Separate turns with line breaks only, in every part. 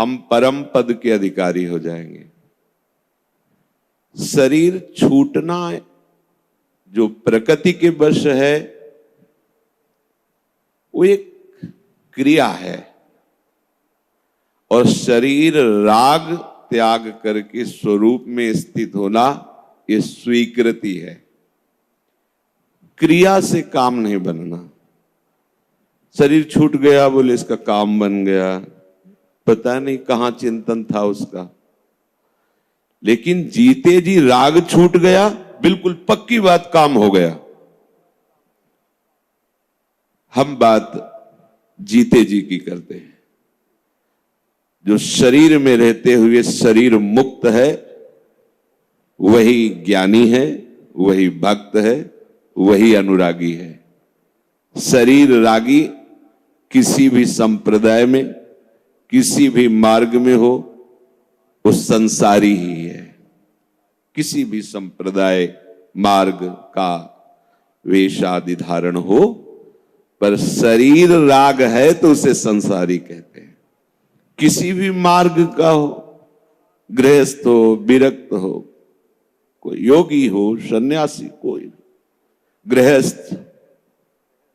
हम परम पद के अधिकारी हो जाएंगे। शरीर छूटना जो प्रकृति के वश है वो एक क्रिया है, और शरीर राग त्याग करके स्वरूप में स्थित होना ये स्वीकृति है। क्रिया से काम नहीं बनना। शरीर छूट गया बोले इसका काम बन गया, पता नहीं कहां चिंतन था उसका। लेकिन जीते जी राग छूट गया, बिल्कुल पक्की बात, काम हो गया। हम बात जीते जी की करते हैं। जो शरीर में रहते हुए शरीर मुक्त है वही ज्ञानी है, वही भक्त है, वही अनुरागी है। शरीर रागी किसी भी संप्रदाय में, किसी भी मार्ग में हो, वो संसारी ही है। किसी भी संप्रदाय मार्ग का वेश आदि धारण हो, पर शरीर राग है तो उसे संसारी कहते हैं। किसी भी मार्ग का हो, गृहस्थ हो, विरक्त हो, कोई योगी हो, सन्यासी, कोई गृहस्थ,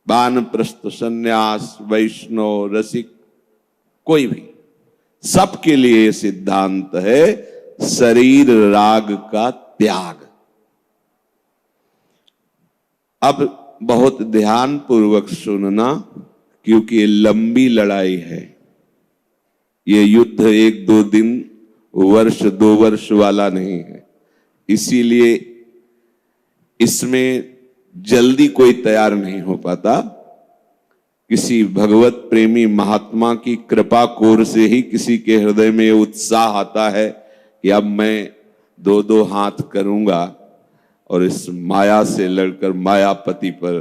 वानप्रस्थ, सन्यास, वैष्णव, रसिक, कोई भी, सबके लिए सिद्धांत है शरीर राग का त्याग। अब बहुत ध्यान पूर्वक सुनना, क्योंकि ये लंबी लड़ाई है। ये युद्ध 1-2 दिन, वर्ष 2 वर्ष वाला नहीं है। इसीलिए इसमें जल्दी कोई तैयार नहीं हो पाता। किसी भगवत प्रेमी महात्मा की कृपा कोर से ही किसी के हृदय में उत्साह आता है कि अब मैं 2-2 हाथ करूंगा और इस माया से लड़कर मायापति पर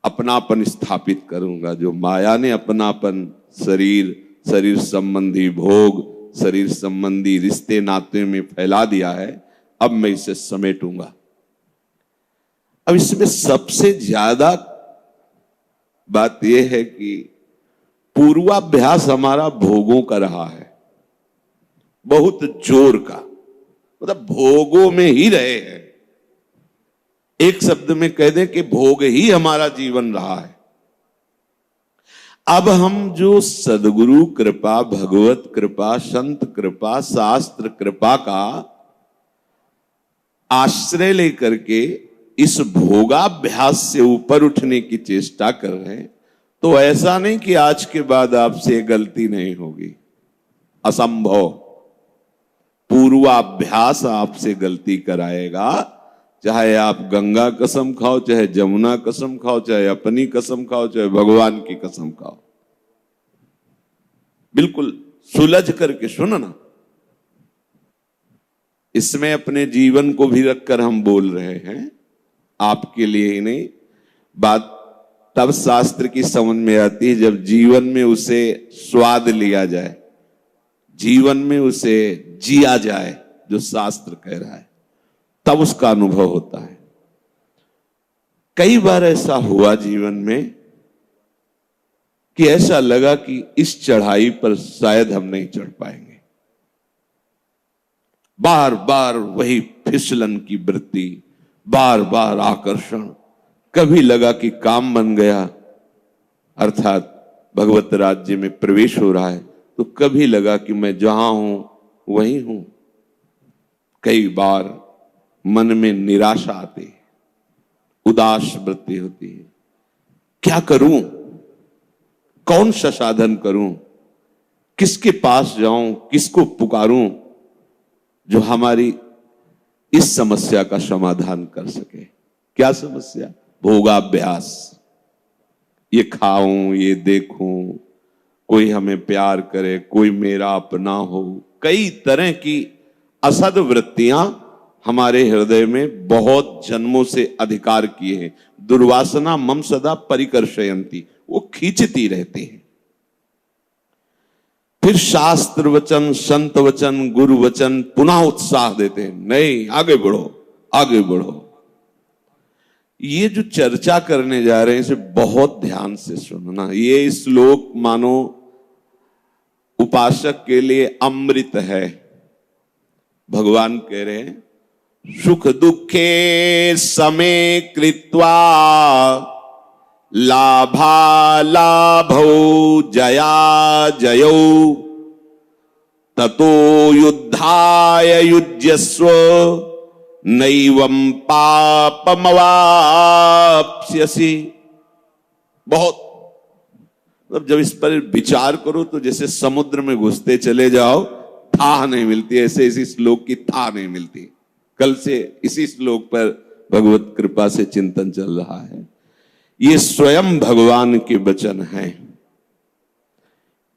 अपनापन स्थापित करूंगा। जो माया ने अपनापन शरीर, शरीर संबंधी भोग, शरीर संबंधी रिश्ते नाते में फैला दिया है, अब मैं इसे समेटूंगा। अब इसमें सबसे ज्यादा बात यह है कि पूर्वाभ्यास हमारा भोगों का रहा है, बहुत जोर का, मतलब भोगों में ही रहे हैं। एक शब्द में कह दें कि भोग ही हमारा जीवन रहा है। अब हम जो सदगुरु कृपा, भगवत कृपा, संत कृपा, शास्त्र कृपा का आश्रय लेकर के इस भोगाभ्यास से ऊपर उठने की चेष्टा कर रहे हैं, तो ऐसा नहीं कि आज के बाद आपसे गलती नहीं होगी, असंभव। पूर्वाभ्यास आपसे गलती कराएगा। चाहे आप गंगा कसम खाओ, चाहे जमुना कसम खाओ, चाहे अपनी कसम खाओ, चाहे भगवान की कसम खाओ, बिल्कुल सुलझ करके सुनना। इसमें अपने जीवन को भी रखकर हम बोल रहे हैं, आपके लिए ही नहीं। बात तब शास्त्र की समझ में आती है जब जीवन में उसे स्वाद लिया जाए, जीवन में उसे जिया जाए, जो शास्त्र कह रहा है, तब उसका अनुभव होता है। कई बार ऐसा हुआ जीवन में कि ऐसा लगा कि इस चढ़ाई पर शायद हम नहीं चढ़ पाएंगे। बार बार वही फिसलन की वृत्ति, बार बार आकर्षण। कभी लगा कि काम बन गया, अर्थात भगवत राज्य में प्रवेश हो रहा है, तो कभी लगा कि मैं जहां हूं वहीं हूं। कई बार मन में निराशा आती है, उदास वृत्ति होती है। क्या करूं, कौन सा साधन करूं, किसके पास जाऊं, किसको पुकारूं जो हमारी इस समस्या का समाधान कर सके। क्या समस्या? भोगाभ्यास। ये खाऊं, ये देखूं, कोई हमें प्यार करे, कोई मेरा अपना हो। कई तरह की असद वृत्तियां हमारे हृदय में बहुत जन्मों से अधिकार किए हैं। दुर्वासना मम सदा परिकर्षयन्ति, वो खींचती रहती हैं। फिर शास्त्र वचन, संत वचन, गुरु वचन पुनः उत्साह देते हैं, नहीं आगे बढ़ो, आगे बढ़ो। ये जो चर्चा करने जा रहे हैं इसे बहुत ध्यान से सुनना। ये श्लोक मानो उपासक के लिए अमृत है। भगवान कह रहे हैं सुख दुखे समे कृत्वा लाभा लाभौ जया जयौ ततो युद्धाय युज्यस्व नैवं पापमवाप्स्यसि। बहुत मतलब जब इस पर विचार करो तो जैसे समुद्र में घुसते चले जाओ, थाह नहीं मिलती। ऐसे इसी श्लोक की थाह नहीं मिलती। कल से इसी श्लोक पर भगवत कृपा से चिंतन चल रहा है। ये स्वयं भगवान के वचन हैं।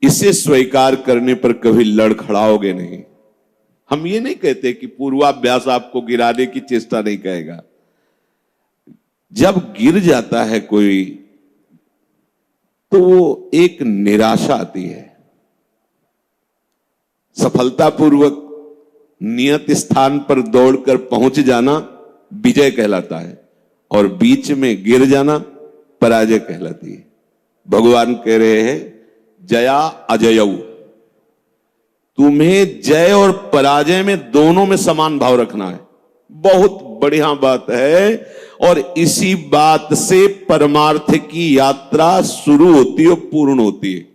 इसे स्वीकार करने पर कभी लड़खड़ाओगे नहीं। हम ये नहीं कहते कि पूर्वाभ्यास आपको गिराने की चेष्टा नहीं करेगा। जब गिर जाता है कोई तो वो एक निराशा आती है। सफलतापूर्वक नियत स्थान पर दौड़कर पहुंच जाना विजय कहलाता है और बीच में गिर जाना पराजय कहलाती है। भगवान कह रहे हैं जया अजयऊ। तुम्हें जय और पराजय में दोनों में समान भाव रखना है। बहुत बढ़िया बात है। और इसी बात से परमार्थ की यात्रा शुरू होती है, पूर्ण होती है।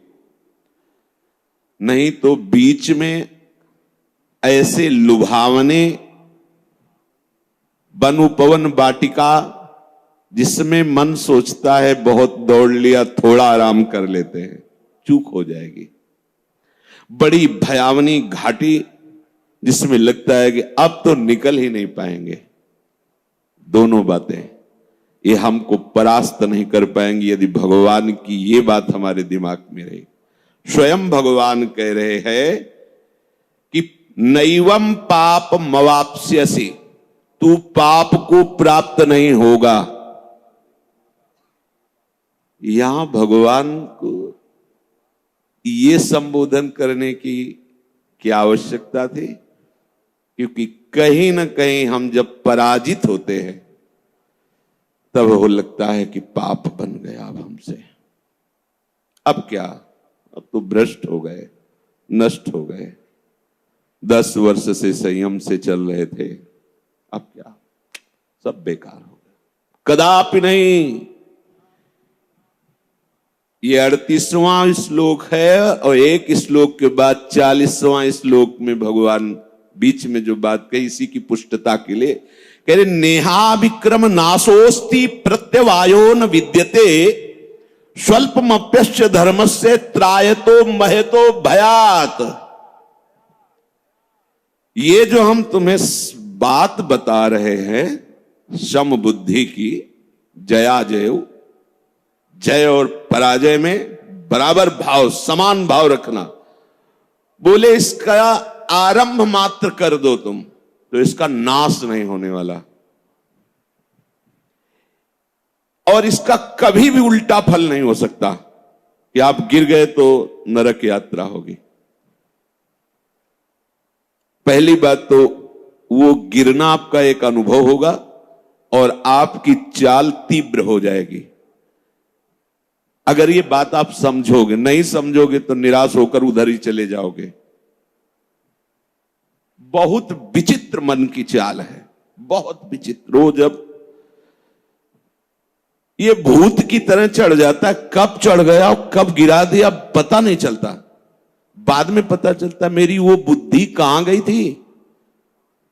नहीं तो बीच में ऐसे लुभावने वन उपवन वाटिका जिसमें मन सोचता है बहुत दौड़ लिया, थोड़ा आराम कर लेते हैं, चूक हो जाएगी। बड़ी भयावनी घाटी जिसमें लगता है कि अब तो निकल ही नहीं पाएंगे। दोनों बातें ये हमको परास्त नहीं कर पाएंगी यदि भगवान की ये बात हमारे दिमाग में रही। स्वयं भगवान कह रहे हैं कि नैवम पाप मवाप्स्यसि, तू पाप को प्राप्त नहीं होगा। यहां भगवान को ये संबोधन करने की क्या आवश्यकता थी? क्योंकि कहीं ना कहीं हम जब पराजित होते हैं तब वो लगता है कि पाप बन गया अब हमसे। अब क्या? अब तो भ्रष्ट हो गए, नष्ट हो गए। 10 वर्ष से संयम से चल रहे थे, अब क्या? सब बेकार हो गया। कदापि नहीं। ये 38वां श्लोक है और एक श्लोक के बाद 40वां श्लोक में भगवान बीच में जो बात कही इसी की पुष्टता के लिए कह रहे नेहा विक्रम नाशोस्ति प्रत्यवायो न विद्यते स्वल्पमप्यश्च धर्मस्य त्रायतो महतो भयात। ये जो हम तुम्हें बात बता रहे हैं सम बुद्धि की, जया जय, जय और पराजय में बराबर भाव, समान भाव रखना। बोले इसका आरंभ मात्र कर दो तुम तो इसका नाश नहीं होने वाला और इसका कभी भी उल्टा फल नहीं हो सकता कि आप गिर गए तो नरक यात्रा होगी। पहली बात तो वो गिरना आपका एक अनुभव होगा और आपकी चाल तीव्र हो जाएगी। अगर ये बात आप समझोगे, नहीं समझोगे तो निराश होकर उधर ही चले जाओगे। बहुत विचित्र मन की चाल है, बहुत विचित्र। वो जब ये भूत की तरह चढ़ जाता है, कब चढ़ गया और कब गिरा दिया पता नहीं चलता। बाद में पता चलता मेरी वो बुद्धि कहां गई थी,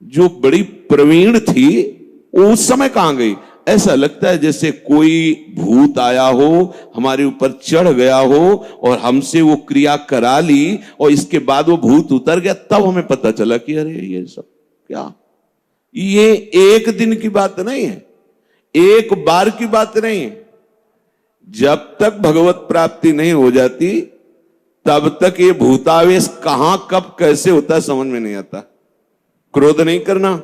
जो बड़ी प्रवीण थी वो उस समय कहां गई। ऐसा लगता है जैसे कोई भूत आया हो, हमारे ऊपर चढ़ गया हो और हमसे वो क्रिया करा ली और इसके बाद वो भूत उतर गया, तब हमें पता चला कि अरे ये सब क्या। ये एक दिन की बात नहीं है, एक बार की बात नहीं है। जब तक भगवत प्राप्ति नहीं हो जाती तब तक ये भूतावेश कहां कब कैसे होता है समझ में नहीं आता। क्रोध नहीं करना,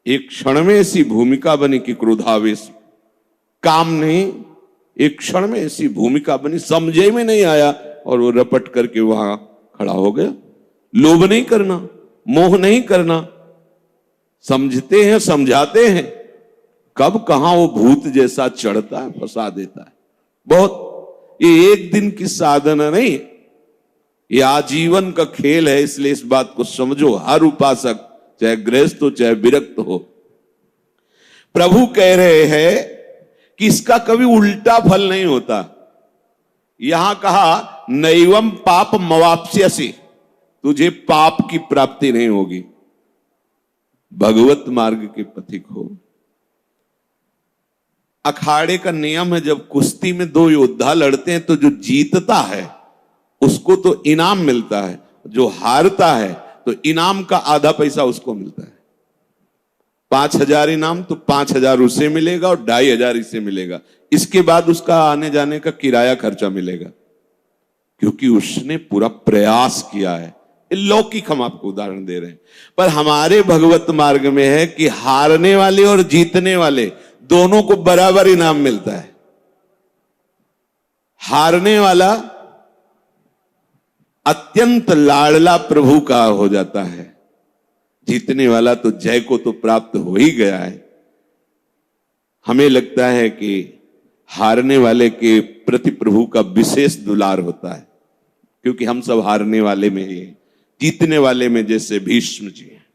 एक क्षण में ऐसी भूमिका बनी कि क्रोधावेश। काम नहीं, एक क्षण में ऐसी भूमिका बनी, समझे में नहीं आया और वो रपट करके वहां खड़ा हो गया। लोभ नहीं करना, मोह नहीं करना, समझते हैं, समझाते हैं, कब कहां वो भूत जैसा चढ़ता है, फंसा देता है। बहुत ये एक दिन की साधना नहीं, ये आजीवन का खेल है, इसलिए इस बात को समझो। हर उपासक, चाहे गृहस्थ हो चाहे विरक्त हो, प्रभु कह रहे हैं कि इसका कभी उल्टा फल नहीं होता। यहां कहा नैवम पाप मवाप्स्यसि, तुझे पाप की प्राप्ति नहीं होगी। भगवत मार्ग के पथिक हो। अखाड़े का नियम है, जब कुश्ती में दो योद्धा लड़ते हैं तो जो जीतता है उसको तो इनाम मिलता है, जो हारता है तो इनाम का आधा पैसा उसको मिलता है। 5,000 इनाम तो 5,000 उसे मिलेगा और 2,500 इसे मिलेगा। इसके बाद उसका आने जाने का किराया खर्चा मिलेगा, क्योंकि उसने पूरा प्रयास किया है। लौकिक हम आपको उदाहरण दे रहे हैं, पर हमारे भगवत मार्ग में है कि हारने वाले और जीतने वाले दोनों को बराबर इनाम मिलता है। हारने वाला अत्यंत लाडला प्रभु का हो जाता है, जीतने वाला तो जय को तो प्राप्त हो ही गया है। हमें लगता है कि हारने वाले के प्रति प्रभु का विशेष दुलार होता है, क्योंकि हम सब हारने वाले में ही हैं। जीतने वाले में जैसे भीष्म जी हैं,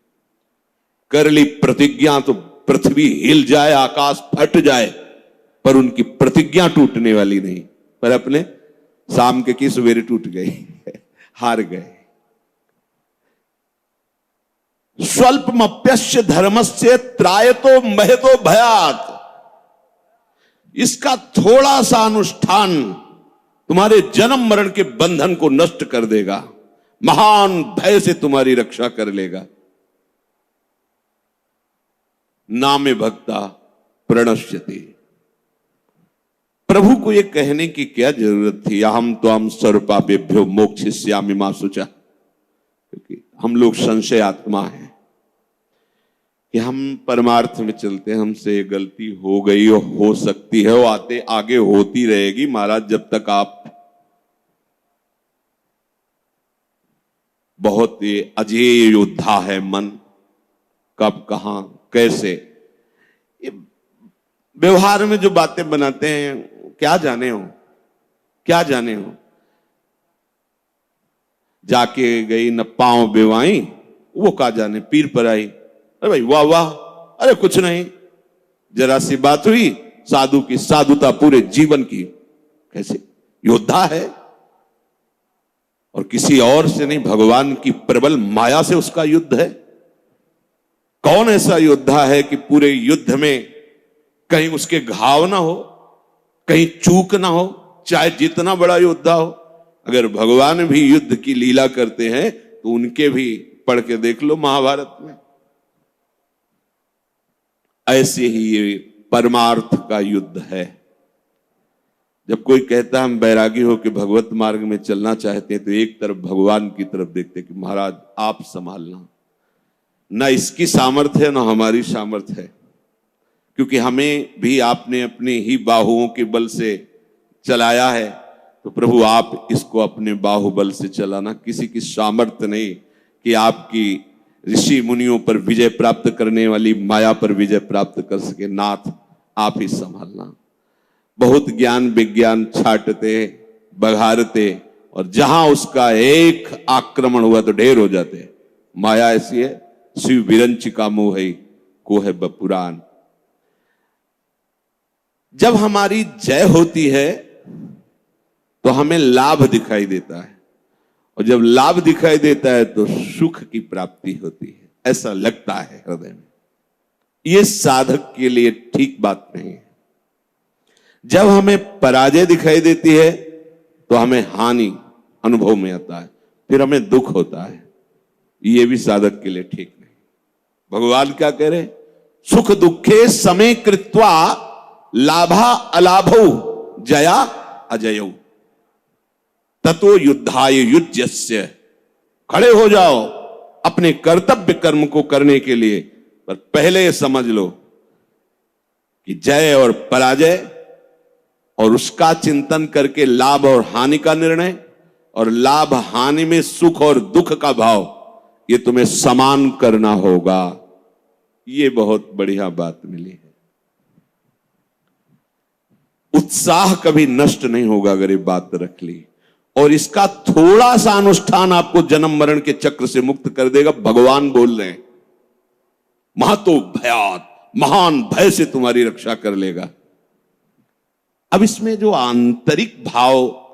कर ली प्रतिज्ञा तो पृथ्वी हिल जाए, आकाश फट जाए, पर उनकी प्रतिज्ञा टूटने वाली नहीं। पर अपने शाम के की सवेरे टूट गई, हार गए। स्वल्पमप्यस्य धर्मस्य त्रायतो महतो भयात, इसका थोड़ा सा अनुष्ठान तुम्हारे जन्म मरण के बंधन को नष्ट कर देगा, महान भय से तुम्हारी रक्षा कर लेगा। नामे भक्ता प्रणश्यति। प्रभु को यह कहने की क्या जरूरत थी, अहम त्वाम सर्वपापेभ्यो मोक्षयिष्यामि मा शुचा, क्योंकि हम लोग संशय आत्मा हैं कि हम परमार्थ में चलते हैं, हमसे ये गलती हो गई हो सकती है, वो आते आगे होती रहेगी महाराज। जब तक आप बहुत ये अजेय योद्धा है मन, कब कहां कैसे ये व्यवहार में जो बातें बनाते हैं, क्या जाने हो, क्या जाने हो। जाके गई न पांव बेवाई, वो का जाने पीर पर आई। अरे भाई वाह वाह, अरे कुछ नहीं, जरा सी बात हुई, साधु की साधुता पूरे जीवन की। कैसे योद्धा है, और किसी और से नहीं, भगवान की प्रबल माया से उसका युद्ध है। कौन ऐसा योद्धा है कि पूरे युद्ध में कहीं उसके घाव ना हो, कहीं चूक ना हो, चाहे जितना बड़ा योद्धा हो। अगर भगवान भी युद्ध की लीला करते हैं तो उनके भी पढ़ के देख लो महाभारत में। ऐसे ही ये परमार्थ का युद्ध है। जब कोई कहता है हम बैरागी हो कि भगवत मार्ग में चलना चाहते हैं, तो एक तरफ भगवान की तरफ देखते कि महाराज आप संभालना, ना इसकी सामर्थ्य है ना हमारी सामर्थ्य है, क्योंकि हमें भी आपने अपनी ही बाहुओं के बल से चलाया है। तो प्रभु आप इसको अपने बाहुबल से चलाना, किसी की सामर्थ्य नहीं कि आपकी ऋषि मुनियों पर विजय प्राप्त करने वाली माया पर विजय प्राप्त कर सके। नाथ आप ही संभालना। बहुत ज्ञान विज्ञान छाटते बघारते, और जहां उसका एक आक्रमण हुआ तो ढेर हो जाते। माया ऐसी है, शिव विरंचिका मोह को है बपुरान। जब हमारी जय होती है तो हमें लाभ दिखाई देता है, और जब लाभ दिखाई देता है तो सुख की प्राप्ति होती है, ऐसा लगता है हृदय में। यह साधक के लिए ठीक बात नहीं है। जब हमें पराजय दिखाई देती है तो हमें हानि अनुभव में आता है, फिर हमें दुख होता है। यह भी साधक के लिए ठीक नहीं। भगवान क्या कह रहे, सुख दुखे समय कृत्वा लाभा अलाभौ जया अजयौ ततो युद्धाय युज्यस्य। खड़े हो जाओ अपने कर्तव्य कर्म को करने के लिए, पर पहले ये समझ लो कि जय और पराजय और उसका चिंतन करके लाभ और हानि का निर्णय, और लाभ हानि में सुख और दुख का भाव, ये तुम्हें समान करना होगा। ये बहुत बढ़िया बात मिली है। उत्साह कभी नष्ट नहीं होगा अगर ये बात रख ली। और इसका थोड़ा सा अनुष्ठान आपको जन्म मरण के चक्र से मुक्त कर देगा। भगवान बोल रहे हैं, महतो भयात, महान भय से तुम्हारी रक्षा कर लेगा। अब इसमें जो आंतरिक भाव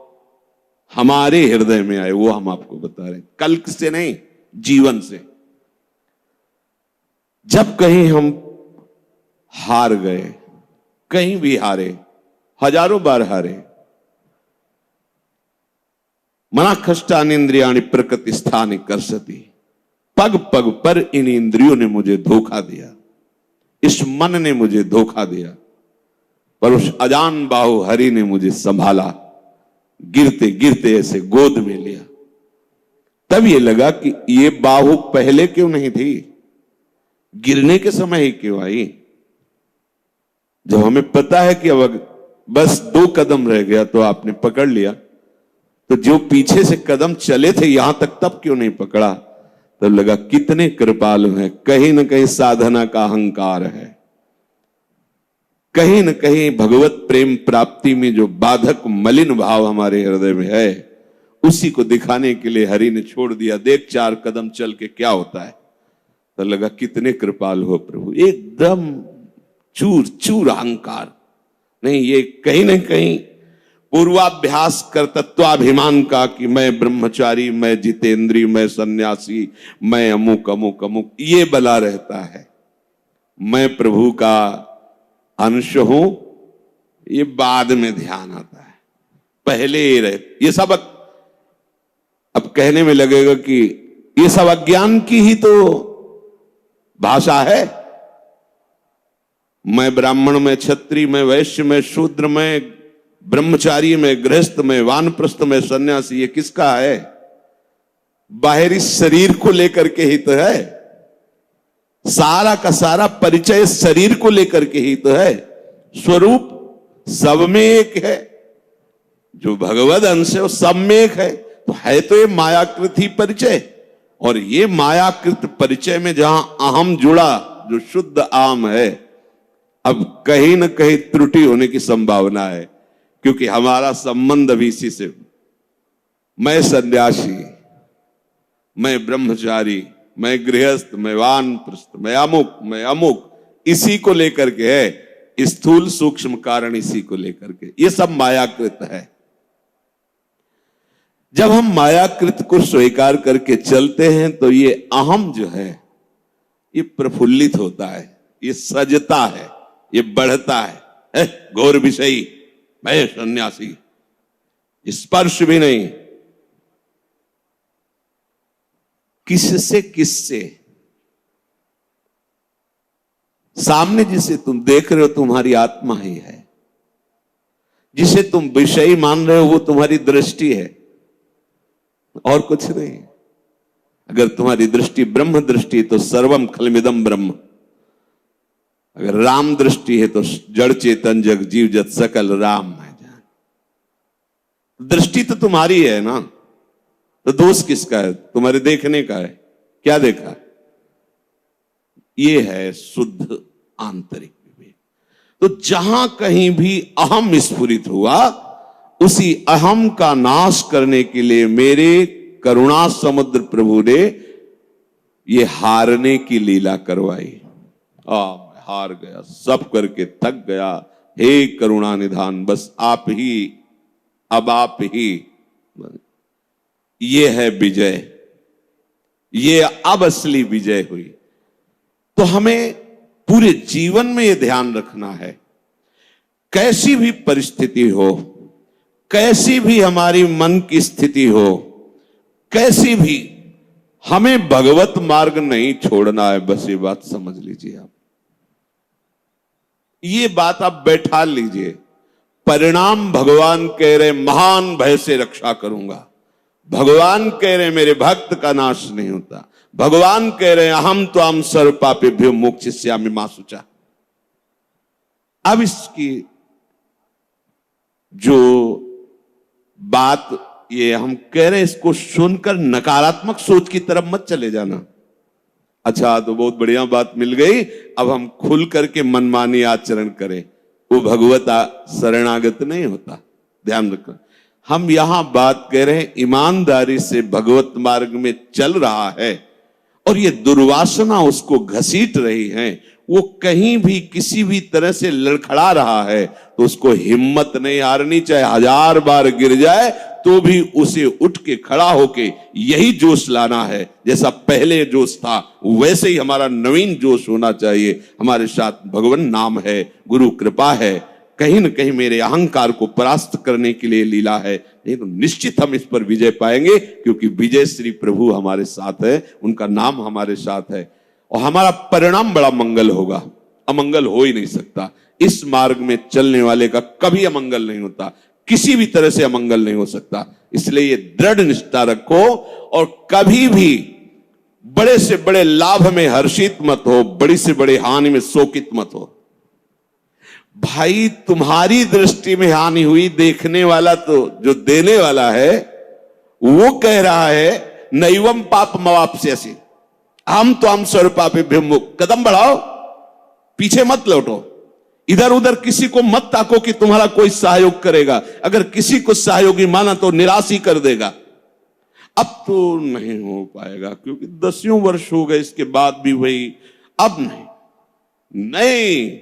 हमारे हृदय में आए वो हम आपको बता रहे हैं, कल्क से नहीं, जीवन से। जब कहीं हम हार गए, कहीं भी हारे, हजारों बार हारे, मना खष्टानि इंद्रियाणि प्रकृति स्थानि कर्षति, पग पग पर इन इंद्रियों ने मुझे धोखा दिया, इस मन ने मुझे धोखा दिया, पर उस अजान बाहु हरि ने मुझे संभाला, गिरते गिरते ऐसे गोद में लिया। तब ये लगा कि ये बाहु पहले क्यों नहीं थी, गिरने के समय ही क्यों आई। जब हमें पता है कि अब बस 2 कदम रह गया तो आपने पकड़ लिया, तो जो पीछे से कदम चले थे यहां तक तब क्यों नहीं पकड़ा। तब लगा कितने कृपालु हैं। कहीं ना कहीं साधना का अहंकार है, कहीं न कहीं भगवत प्रेम प्राप्ति में जो बाधक मलिन भाव हमारे हृदय में है, उसी को दिखाने के लिए हरि ने छोड़ दिया। देख 4 कदम चल के क्या होता है। तो लगा कितने कृपालु हो प्रभु, एकदम चूर चूर अहंकार नहीं। ये कहीं न कहीं पूर्वाभ्यास कर तत्वाभिमान का कि मैं ब्रह्मचारी, मैं जितेंद्री, मैं सन्यासी, मैं अमुक अमुक अमुक, ये बला रहता है। मैं प्रभु का अंश हूं, ये बाद में ध्यान आता है, पहले ये रहे। ये सब अब कहने में लगेगा कि ये सब अज्ञान की ही तो भाषा है। मैं ब्राह्मण, मैं क्षत्रिय, मैं वैश्य, मैं शूद्र, मैं ब्रह्मचारी, मैं गृहस्थ, मैं वानप्रस्थ, मैं सन्यासी, ये किसका है? बाहरी शरीर को लेकर के ही तो है। सारा का सारा परिचय शरीर को लेकर के ही तो है। स्वरूप सब में एक है, जो भगवद अंश है वो सब में एक है। तो है तो ये मायाकृत ही परिचय, और ये मायाकृत परिचय में जहां अहम जुड़ा, जो शुद्ध आम है, अब कहीं न कहीं त्रुटि होने की संभावना है, क्योंकि हमारा संबंध अभी इसी से, मैं सन्यासी, मैं ब्रह्मचारी, मैं गृहस्थ, मैं वानप्रस्थ, मैं अमुक, मैं अमुक, इसी को लेकर के है। स्थूल सूक्ष्म कारण इसी को लेकर के, ये सब मायाकृत है। जब हम मायाकृत को स्वीकार करके चलते हैं तो ये अहम जो है ये प्रफुल्लित होता है, ये सजता है, ये बढ़ता है। घोर विषयी, मैं सन्यासी, स्पर्श भी नहीं, किससे किससे, सामने जिसे तुम देख रहे हो तुम्हारी आत्मा ही है, जिसे तुम विषयी मान रहे हो वो तुम्हारी दृष्टि है, और कुछ नहीं। अगर तुम्हारी दृष्टि ब्रह्म दृष्टि तो सर्वम खलमिदम ब्रह्म, अगर राम दृष्टि है तो जड़ चेतन जग जीव जत सकल राम है। दृष्टि तो तुम्हारी है ना, तो दोष किसका है? तुम्हारे देखने का है। क्या देखा? ये है शुद्ध आंतरिक विवेक। तो जहां कहीं भी अहम स्फुरित हुआ, उसी अहम का नाश करने के लिए मेरे करुणा समुद्र प्रभु ने ये हारने की लीला करवाई। मैं हार गया, सब करके थक गया, हे करुणा निधान, बस आप ही, अब आप ही। ये है विजय, ये अब असली विजय हुई। तो हमें पूरे जीवन में यह ध्यान रखना है, कैसी भी परिस्थिति हो, कैसी भी हमारी मन की स्थिति हो, कैसी भी, हमें भगवत मार्ग नहीं छोड़ना है। बस ये बात समझ लीजिए आप, ये बात आप बैठा लीजिए। परिणाम भगवान कह रहे महान भय से रक्षा करूंगा, भगवान कह रहे मेरे भक्त का नाश नहीं होता, भगवान कह रहे अहम तो हम सर्व पापेभ्यो मोक्षयिष्यामि मा शुचा। अब इसकी जो बात ये हम कह रहे हैं, इसको सुनकर नकारात्मक सोच की तरफ मत चले जाना। अच्छा तो बहुत बढ़िया बात मिल गई, अब हम खुल करके मनमानी आचरण करें, वो भगवत शरणागत नहीं होता। ध्यान रखना, हम यहां बात कह रहे हैं ईमानदारी से भगवत मार्ग में चल रहा है और ये दुर्वासना उसको घसीट रही है, वो कहीं भी किसी भी तरह से लड़खड़ा रहा है, तो उसको हिम्मत नहीं हारनी, चाहे 1000 बार गिर जाए तो भी उसे उठ के खड़ा होके यही जोश लाना है। जैसा पहले जोश था वैसे ही हमारा नवीन जोश होना चाहिए। हमारे साथ भगवान नाम है, गुरु कृपा है, कहीं न कहीं मेरे अहंकार को परास्त करने के लिए लीला है, नहीं तो निश्चित हम इस पर विजय पाएंगे, क्योंकि विजय श्री प्रभु हमारे साथ है, उनका नाम हमारे साथ है और हमारा परिणाम बड़ा मंगल होगा। अमंगल हो ही नहीं सकता। इस मार्ग में चलने वाले का कभी अमंगल नहीं होता, किसी भी तरह से अमंगल नहीं हो सकता। इसलिए ये दृढ़ निष्ठा रखो और कभी भी बड़े से बड़े लाभ में हर्षित मत हो, बड़ी से बड़ी हानि में शोकित मत हो। भाई तुम्हारी दृष्टि में हानि हुई, देखने वाला तो जो देने वाला है वो कह रहा है नैवम पाप मवाप्स्यसि, हम तो हम स्वरूपाभिमुख। कदम बढ़ाओ, पीछे मत लौटो, इधर उधर किसी को मत ताको कि तुम्हारा कोई सहयोग करेगा। अगर किसी को सहयोगी माना तो निराश ही कर देगा। अब तो नहीं हो पाएगा क्योंकि 10 वर्ष हो गए, इसके बाद भी वही, अब नहीं।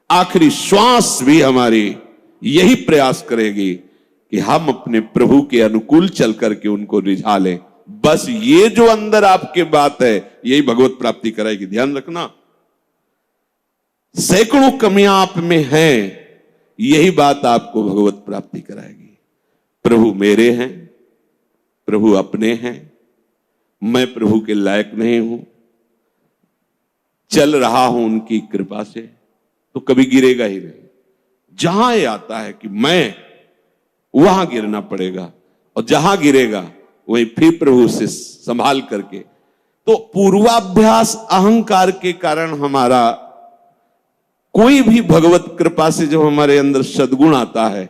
आखिरी श्वास भी हमारी यही प्रयास करेगी कि हम अपने प्रभु के अनुकूल चल करके उनको रिझा लें। बस ये जो अंदर आपके बात है यही भगवत प्राप्ति कराएगी। ध्यान रखना, सैकड़ों कमियां आप में हैं, यही बात आपको भगवत प्राप्ति कराएगी। प्रभु मेरे हैं, प्रभु अपने हैं, मैं प्रभु के लायक नहीं हूं, चल रहा हूं उनकी कृपा से, तो कभी गिरेगा ही नहीं। जहां ये आता है कि मैं, वहां गिरना पड़ेगा, और जहां गिरेगा वहीं फिर प्रभु से संभाल करके। तो पूर्वाभ्यास अहंकार के कारण हमारा कोई भी भगवत कृपा से जब हमारे अंदर सद्गुण आता है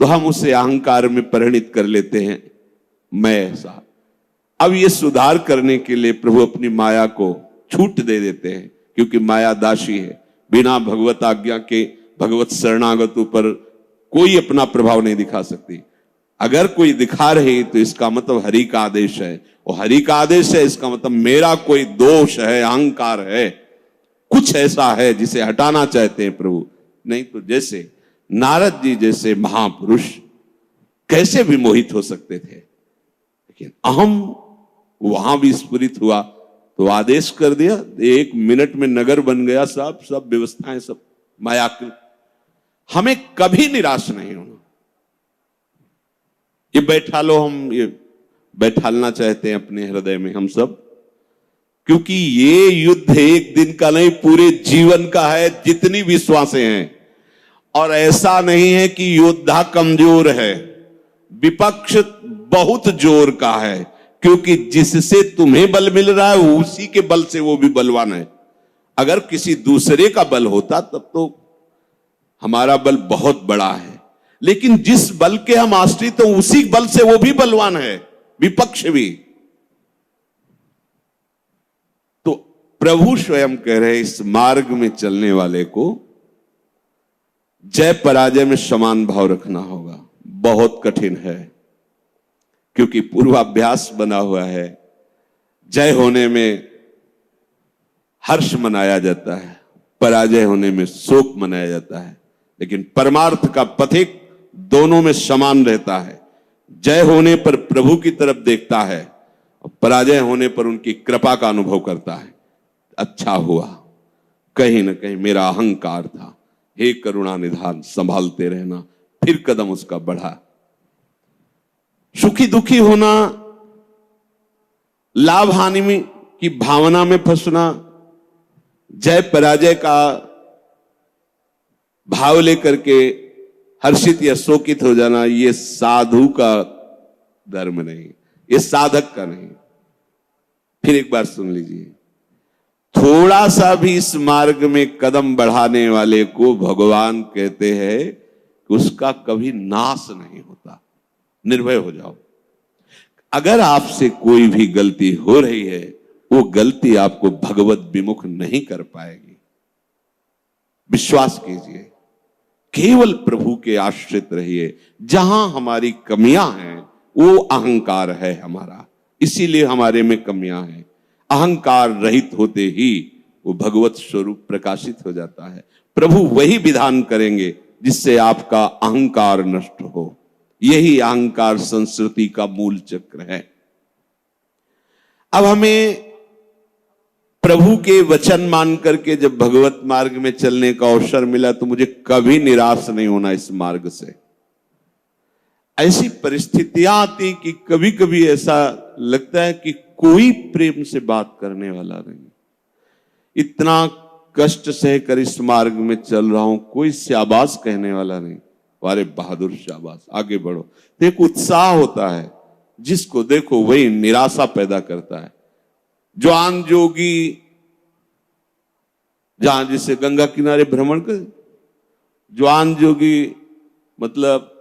तो हम उसे अहंकार में परिणित कर लेते हैं, मैं ऐसा। अब ये सुधार करने के लिए प्रभु अपनी माया को छूट दे देते हैं, क्योंकि माया दासी है। बिना भगवत आज्ञा के भगवत शरणागतों पर कोई अपना प्रभाव नहीं दिखा सकती। अगर कोई दिखा रही तो इसका मतलब हरि का आदेश है, और हरि का आदेश है इसका मतलब मेरा कोई दोष है, अहंकार है, कुछ ऐसा है जिसे हटाना चाहते हैं प्रभु। नहीं तो जैसे नारद जी जैसे महापुरुष कैसे भी मोहित हो सकते थे, लेकिन अहम वहां भी स्फुरित हुआ तो आदेश कर दिया, 1 मिनट में नगर बन गया, सब व्यवस्थाएं सब माया की। हमें कभी निराश नहीं होना। ये बैठा लो, हम ये बैठालना चाहते हैं अपने हृदय में हम सब, क्योंकि ये युद्ध एक दिन का नहीं, पूरे जीवन का है, जितनी विश्वासें हैं। और ऐसा नहीं है कि योद्धा कमजोर है, विपक्ष बहुत जोर का है, क्योंकि जिससे तुम्हें बल मिल रहा है उसी के बल से वो भी बलवान है। अगर किसी दूसरे का बल होता तब तो हमारा बल बहुत बड़ा है, लेकिन जिस बल के हम आश्रित हैं उसी बल से वो भी बलवान है, विपक्ष भी। तो प्रभु स्वयं कह रहे इस मार्ग में चलने वाले को जय पराजय में समान भाव रखना होगा। बहुत कठिन है, क्योंकि पूर्वाभ्यास बना हुआ है। जय होने में हर्ष मनाया जाता है, पराजय होने में शोक मनाया जाता है, लेकिन परमार्थ का पथिक दोनों में समान रहता है। जय होने पर प्रभु की तरफ देखता है और पराजय होने पर उनकी कृपा का अनुभव करता है। अच्छा हुआ, कहीं ना कहीं मेरा अहंकार था, हे करुणा निधान, संभालते रहना। फिर कदम उसका बढ़ा। सुखी दुखी होना, लाभ हानि में की भावना में फंसना, जय पराजय का भाव लेकर के हर्षित या शोकित हो जाना, ये साधु का धर्म नहीं, ये साधक का नहीं। फिर एक बार सुन लीजिए, थोड़ा सा भी इस मार्ग में कदम बढ़ाने वाले को भगवान कहते हैं कि उसका कभी नाश नहीं होता। निर्भय हो जाओ। अगर आपसे कोई भी गलती हो रही है, वो गलती आपको भगवत विमुख नहीं कर पाएगी। विश्वास कीजिए। केवल प्रभु के आश्रित रहिए। जहां हमारी कमियां हैं वो अहंकार है हमारा, इसीलिए हमारे में कमियां हैं। अहंकार रहित होते ही वो भगवत स्वरूप प्रकाशित हो जाता है। प्रभु वही विधान करेंगे जिससे आपका अहंकार नष्ट हो। यही अहंकार संस्कृति का मूल चक्र है। अब हमें प्रभु के वचन मान करके जब भगवत मार्ग में चलने का अवसर मिला तो मुझे कभी निराश नहीं होना इस मार्ग से। ऐसी परिस्थितियां आती कि कभी कभी ऐसा लगता है कि कोई प्रेम से बात करने वाला नहीं, इतना कष्ट सहकर इस मार्ग में चल रहा हूं, कोई शाबाश कहने वाला नहीं। अरे बहादुर शाबाश, आगे बढ़ो। तो एक उत्साह होता है, जिसको देखो वही निराशा पैदा करता है। ज्वान जोगी जहां जिसे गंगा किनारे भ्रमण कर, ज्वान जोगी मतलब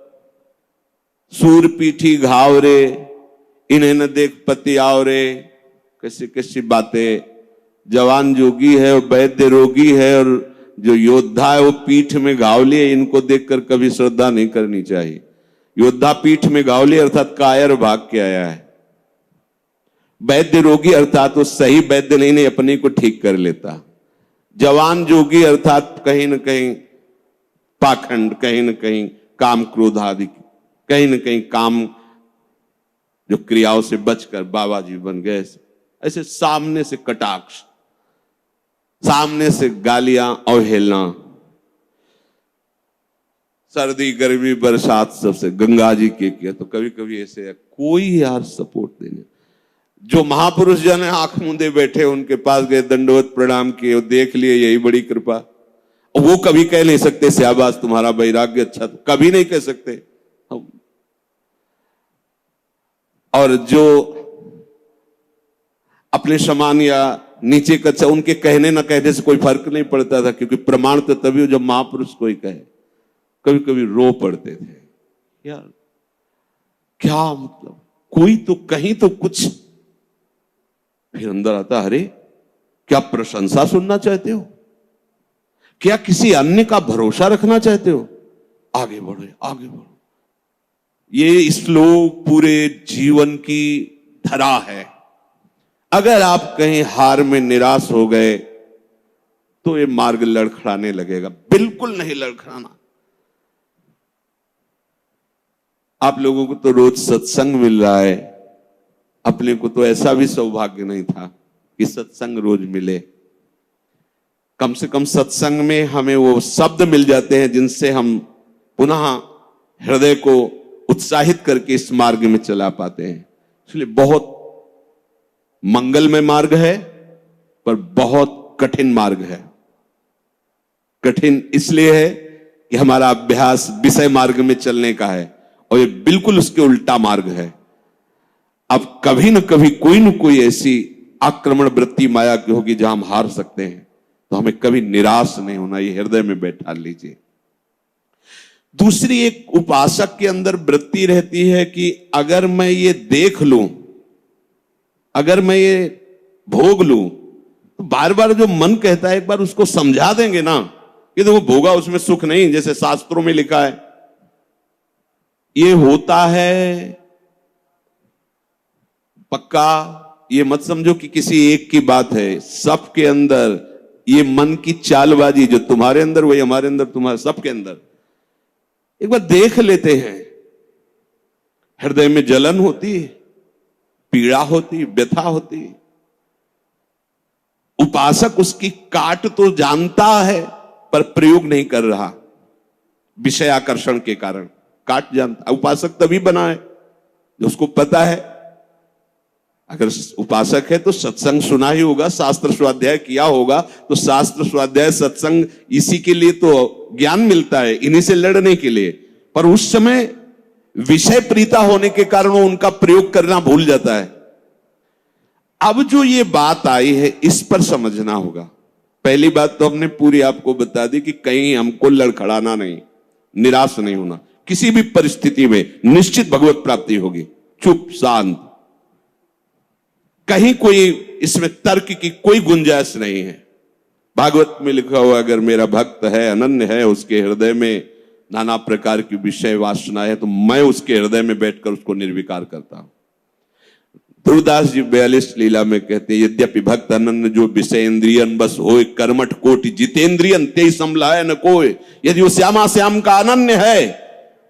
सूर पीठी घावरे, इन्हें न देख पति आवरे, कैसी कैसी बातें। जवान जोगी है और वैद्य रोगी है, और जो योद्धा है वो पीठ में घाव लिए, इनको देखकर कभी श्रद्धा नहीं करनी चाहिए। योद्धा पीठ में घाव लिए अर्थात कायर भाग के आया है। वैद्य रोगी अर्थात वो सही वैद्य नहीं अपने को ठीक कर लेता। जवान जोगी अर्थात कहीं न कहीं पाखंड, कहीं न कहीं काम क्रोध आदि, कहीं न कहीं काम जो क्रियाओं से बचकर बाबा जी बन गए। ऐसे सामने से कटाक्ष, सामने से गालियां, अवहेलना, सर्दी गर्मी बरसात सबसे गंगा जी के किया। तो कभी कभी ऐसे है, कोई यार सपोर्ट देने। जो महापुरुष जन है आंख मूंदे बैठे, उनके पास गए, दंडवत प्रणाम किए, देख लिए, यही बड़ी कृपा। वो कभी कह नहीं सकते शाबाश तुम्हारा वैराग्य अच्छा, तो कभी नहीं कह सकते। और जो अपने समान या नीचे कच्चा, उनके कहने न कहने से कोई फर्क नहीं पड़ता था, क्योंकि प्रमाण तो तभी जब महापुरुष कोई कहे। कभी कभी रो पड़ते थे, यार क्या मतलब, कोई तो कहीं तो कुछ। फिर अंदर आता, अरे क्या प्रशंसा सुनना चाहते हो, क्या किसी अन्य का भरोसा रखना चाहते हो? आगे बढ़ो, आगे बढ़ो। ये श्लोक पूरे जीवन की धरा है। अगर आप कहीं हार में निराश हो गए तो ये मार्ग लड़खड़ाने लगेगा। बिल्कुल नहीं लड़खड़ाना। आप लोगों को तो रोज सत्संग मिल रहा है, अपने को तो ऐसा भी सौभाग्य नहीं था कि सत्संग रोज मिले। कम से कम सत्संग में हमें वो शब्द मिल जाते हैं जिनसे हम पुनः हृदय को उत्साहित करके इस मार्ग में चला पाते हैं। इसलिए बहुत मंगलमय मार्ग है, पर बहुत कठिन मार्ग है। कठिन इसलिए है कि हमारा अभ्यास विषय मार्ग में चलने का है, और ये बिल्कुल उसके उल्टा मार्ग है। अब कभी न कभी कोई न कोई ऐसी आक्रमण वृत्ति माया की होगी जहां हम हार सकते हैं, तो हमें कभी निराश नहीं होना, ये हृदय में बैठा लीजिए। दूसरी एक उपासक के अंदर वृत्ति रहती है कि अगर मैं ये देख लूं, अगर मैं ये भोग लूं, तो बार बार जो मन कहता है एक बार उसको समझा देंगे ना कि देखो भोगा उसमें सुख नहीं, जैसे शास्त्रों में लिखा है। ये होता है पक्का, ये मत समझो कि किसी एक की बात है। सबके अंदर ये मन की चालबाजी, जो तुम्हारे अंदर वही हमारे अंदर, तुम्हारे सबके अंदर। एक बार देख लेते हैं, हृदय में जलन होती है, पीड़ा होती, व्यथा होती। उपासक उसकी काट तो जानता है पर प्रयोग नहीं कर रहा, विषय आकर्षण के कारण काट जानता। उपासक तभी बना है जो उसको पता है। अगर उपासक है तो सत्संग सुना ही होगा, शास्त्र स्वाध्याय किया होगा, तो शास्त्र स्वाध्याय सत्संग इसी के लिए तो ज्ञान मिलता है, इन्हीं से लड़ने के लिए। पर उस समय विषय प्रीता होने के कारण वो उनका प्रयोग करना भूल जाता है। अब जो ये बात आई है इस पर समझना होगा। पहली बात तो हमने पूरी आपको बता दी कि कहीं हमको लड़खड़ाना नहीं, निराश नहीं होना। किसी भी परिस्थिति में निश्चित भगवत प्राप्ति होगी। चुप शांत, कहीं कोई इसमें तर्क की कोई गुंजाइश नहीं है। भागवत में लिखा हुआ, अगर मेरा भक्त है, अनन्य है, उसके हृदय में नाना प्रकार की विषय वासना है, तो मैं उसके हृदय में बैठकर उसको निर्विकार करता हूं। ध्रुवदास जी 42 लीला में कहते हैं, यद्यपि भक्त अनन्य जो विषय इंद्रियन बस होए, कर्मठ कोटि जितेंद्रियन ते समलाय न कोय। यदि वो श्यामा श्याम का अनन्य है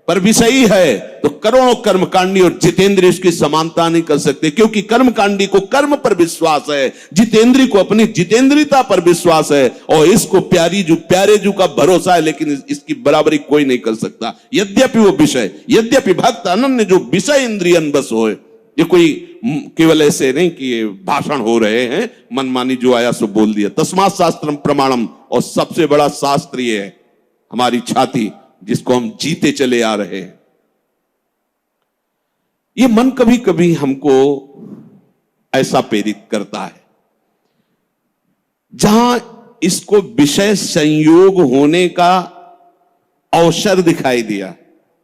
पर विषयी है तो करोड़ों कर्मकांडी और जितेंद्रिय उसकी समानता नहीं कर सकते, क्योंकि कर्मकांडी को कर्म पर विश्वास है, जितेंद्रिय को अपनी जितेंद्रियता पर विश्वास है, और इसको प्यारे जू का भरोसा है, लेकिन इसकी बराबरी कोई नहीं कर सकता। यद्यपि वो विषय, यद्यपि भक्त अनन्य जो विषय इंद्रियन बस होए। ये कोई केवल ऐसे नहीं कि ये भाषण हो रहे हैं, मनमानी जो आया सो बोल दिया। तस्मात् शास्त्रम प्रमाणम, और सबसे बड़ा शास्त्र ये है हमारी छाती, जिसको हम जीते चले आ रहे हैं। ये मन कभी कभी हमको ऐसा प्रेरित करता है, जहां इसको विषय संयोग होने का अवसर दिखाई दिया,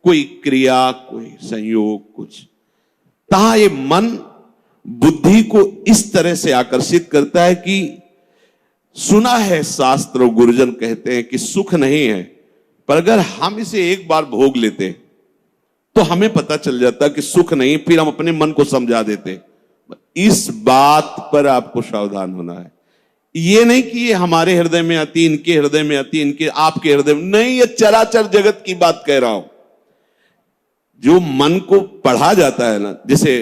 कोई क्रिया, कोई संयोग, कुछ, तहां ये मन बुद्धि को इस तरह से आकर्षित करता है कि सुना है शास्त्र, गुरुजन कहते हैं कि सुख नहीं है, पर अगर हम इसे एक बार भोग लेते तो हमें पता चल जाता कि सुख नहीं, फिर हम अपने मन को समझा देते। इस बात पर आपको सावधान होना है। ये नहीं कि ये हमारे हृदय में आती, इनके हृदय में आती, इनके आपके हृदय में नहीं, ये चराचर जगत की बात कह रहा हूं। जो मन को पढ़ा जाता है ना, जैसे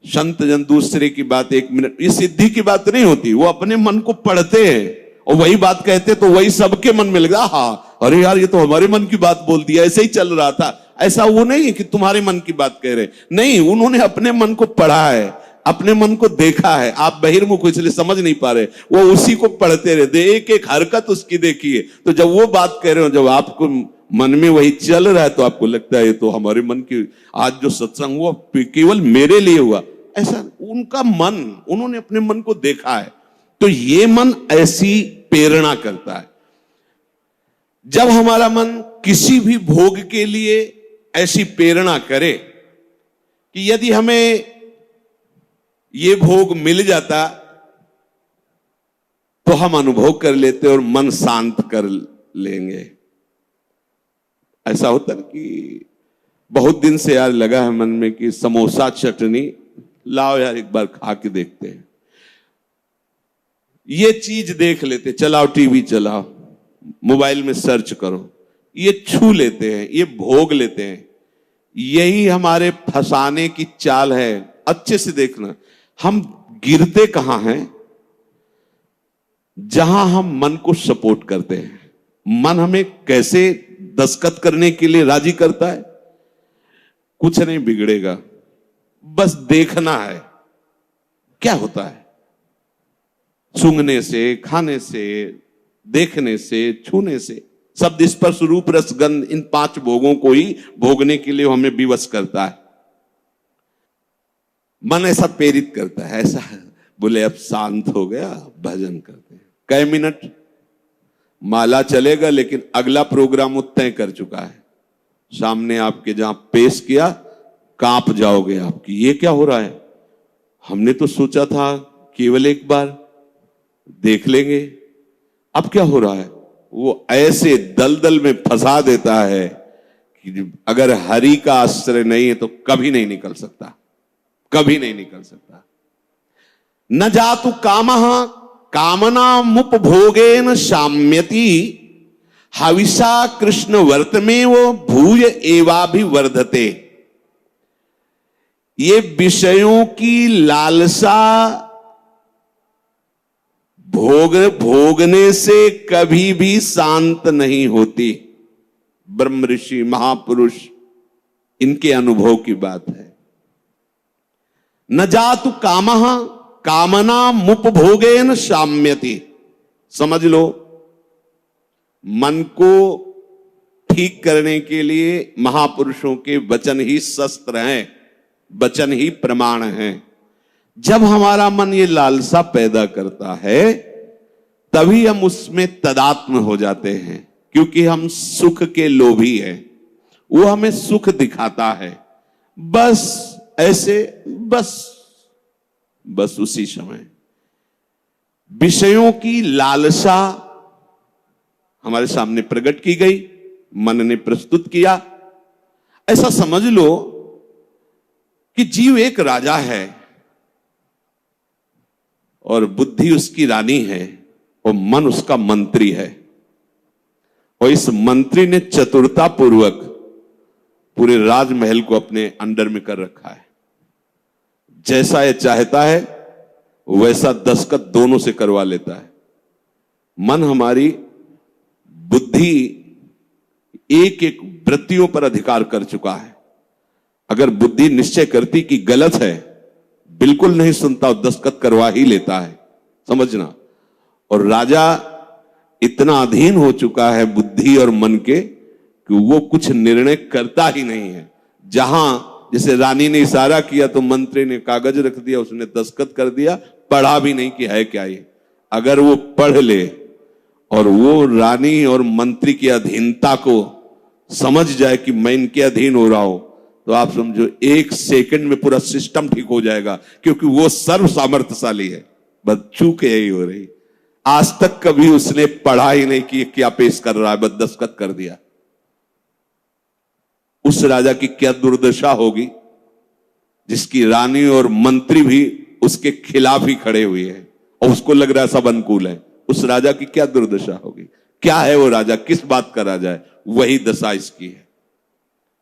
संत जन दूसरे की बात 1 मिनट, ये सिद्धि की बात नहीं होती, वो अपने मन को पढ़ते हैं और वही बात कहते, तो वही सबके मन में लगा, हाँ अरे यार ये तो हमारे मन की बात बोल दिया, ऐसे ही चल रहा था। ऐसा वो नहीं है कि तुम्हारे मन की बात कह रहे, नहीं, उन्होंने अपने मन को पढ़ा है, अपने मन को देखा है। आप बहिर्मुख इसलिए समझ नहीं पा रहे, वो उसी को पढ़ते रहते, एक एक हरकत उसकी देखिए। तो जब वो बात कह रहे हो, जब आपको मन में वही चल रहा है, तो आपको लगता है ये तो हमारे मन की, आज जो सत्संग हुआ केवल मेरे लिए हुआ, ऐसा उनका मन, उन्होंने अपने मन को देखा है। तो ये मन ऐसी प्रेरणा करता है। जब हमारा मन किसी भी भोग के लिए ऐसी प्रेरणा करे कि यदि हमें ये भोग मिल जाता तो हम अनुभव कर लेते और मन शांत कर लेंगे। ऐसा होता है कि बहुत दिन से यार लगा है मन में कि समोसा चटनी लाओ यार, एक बार खा के देखते हैं। ये चीज देख लेते, चलाओ टीवी चलाओ, मोबाइल में सर्च करो, ये छू लेते हैं, ये भोग लेते हैं। यही हमारे फंसाने की चाल है। अच्छे से देखना, हम गिरते कहां हैं? जहां हम मन को सपोर्ट करते हैं। मन हमें कैसे दस्तखत करने के लिए राजी करता है? कुछ नहीं बिगड़ेगा, बस देखना है क्या होता है। सूंघने से, खाने से, देखने से, छूने से, शब्द स्पर्श रूप रस गंध, इन 5 भोगों को ही भोगने के लिए हमें विवश करता है। मन ऐसा प्रेरित करता है, ऐसा बोले अब शांत हो गया, भजन करते हैं। कई मिनट माला चलेगा, लेकिन अगला प्रोग्राम वो तय कर चुका है। सामने आपके जहां पेश किया, कांप जाओगे आपकी, ये क्या हो रहा है? हमने तो सोचा था केवल एक बार देख लेंगे, अब क्या हो रहा है? वो ऐसे दलदल में फंसा देता है कि अगर हरि का आश्रय नहीं है तो कभी नहीं निकल सकता, कभी नहीं निकल सकता। न जातु कामः कामनामुपभोगेन शाम्यति, हविषा कृष्ण वर्तमेव भूय एवाभिवर्धते। ये विषयों की लालसा भोगने से कभी भी शांत नहीं होती। ब्रह्म ऋषि महापुरुष इनके अनुभव की बात है। न जातु कामः कामनामुपभोगेन शाम्यति। समझ लो, मन को ठीक करने के लिए महापुरुषों के वचन ही शस्त्र हैं, वचन ही प्रमाण हैं। जब हमारा मन ये लालसा पैदा करता है, तभी हम उसमें तदात्म हो जाते हैं, क्योंकि हम सुख के लोभी हैं। वो हमें सुख दिखाता है, बस ऐसे, बस उसी समय विषयों की लालसा हमारे सामने प्रकट की गई, मन ने प्रस्तुत किया। ऐसा समझ लो कि जीव एक राजा है और बुद्धि उसकी रानी है और मन उसका मंत्री है, और इस मंत्री ने चतुरता पूर्वक पूरे राजमहल को अपने अंडर में कर रखा है। जैसा ये चाहता है वैसा दस्तखत दोनों से करवा लेता है। मन, हमारी बुद्धि एक एक वृत्तियों पर अधिकार कर चुका है। अगर बुद्धि निश्चय करती कि गलत है, बिल्कुल नहीं सुनता और दस्तखत करवा ही लेता है, समझना। और राजा इतना अधीन हो चुका है बुद्धि और मन के कि वो कुछ निर्णय करता ही नहीं है। जहां जैसे रानी ने इशारा किया तो मंत्री ने कागज रख दिया, उसने दस्तखत कर दिया, पढ़ा भी नहीं कि है क्या ये। अगर वो पढ़ ले और वो रानी और मंत्री की अधीनता को समझ जाए कि मैं इनके अधीन हो रहा हूं, तो आप समझो 1 सेकंड में पूरा सिस्टम ठीक हो जाएगा, क्योंकि वो सर्व सामर्थ्यशाली है। बस चूक यही हो रही, आज तक कभी उसने पढ़ा ही नहीं कि क्या पेश कर रहा है, बस दस्तखत कर दिया। उस राजा की क्या दुर्दशा होगी जिसकी रानी और मंत्री भी उसके खिलाफ ही खड़े हुए हैं और उसको लग रहा है सब अनुकूल है। उस राजा की क्या दुर्दशा होगी। क्या है वो राजा, किस बात का राजा है? वही दशा इसकी है।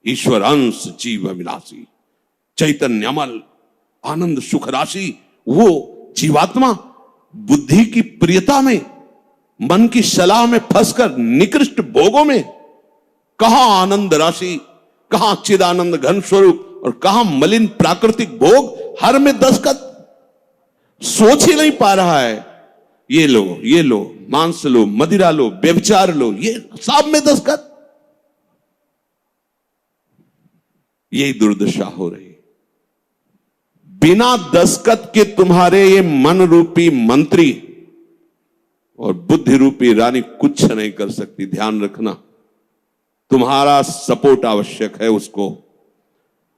ईश्वर अंश जीव अविनाशी, चैतन्यमल आनंद सुख राशि। वो जीवात्मा बुद्धि की प्रियता में, मन की सलाह में फंसकर निकृष्ट भोगों में, कहां आनंद राशि, कहां चिदानंद घन स्वरूप और कहां मलिन प्राकृतिक भोग, हर में दस्तखत। सोच ही नहीं पा रहा है। ये लो, मांस लो, मदिरा लो, व्यभिचार लो, ये सब में दस्तखत। यही दुर्दशा हो रही। बिना दस्तखत के तुम्हारे ये मन रूपी मंत्री और बुद्धि रूपी रानी कुछ नहीं कर सकती। ध्यान रखना, तुम्हारा सपोर्ट आवश्यक है उसको,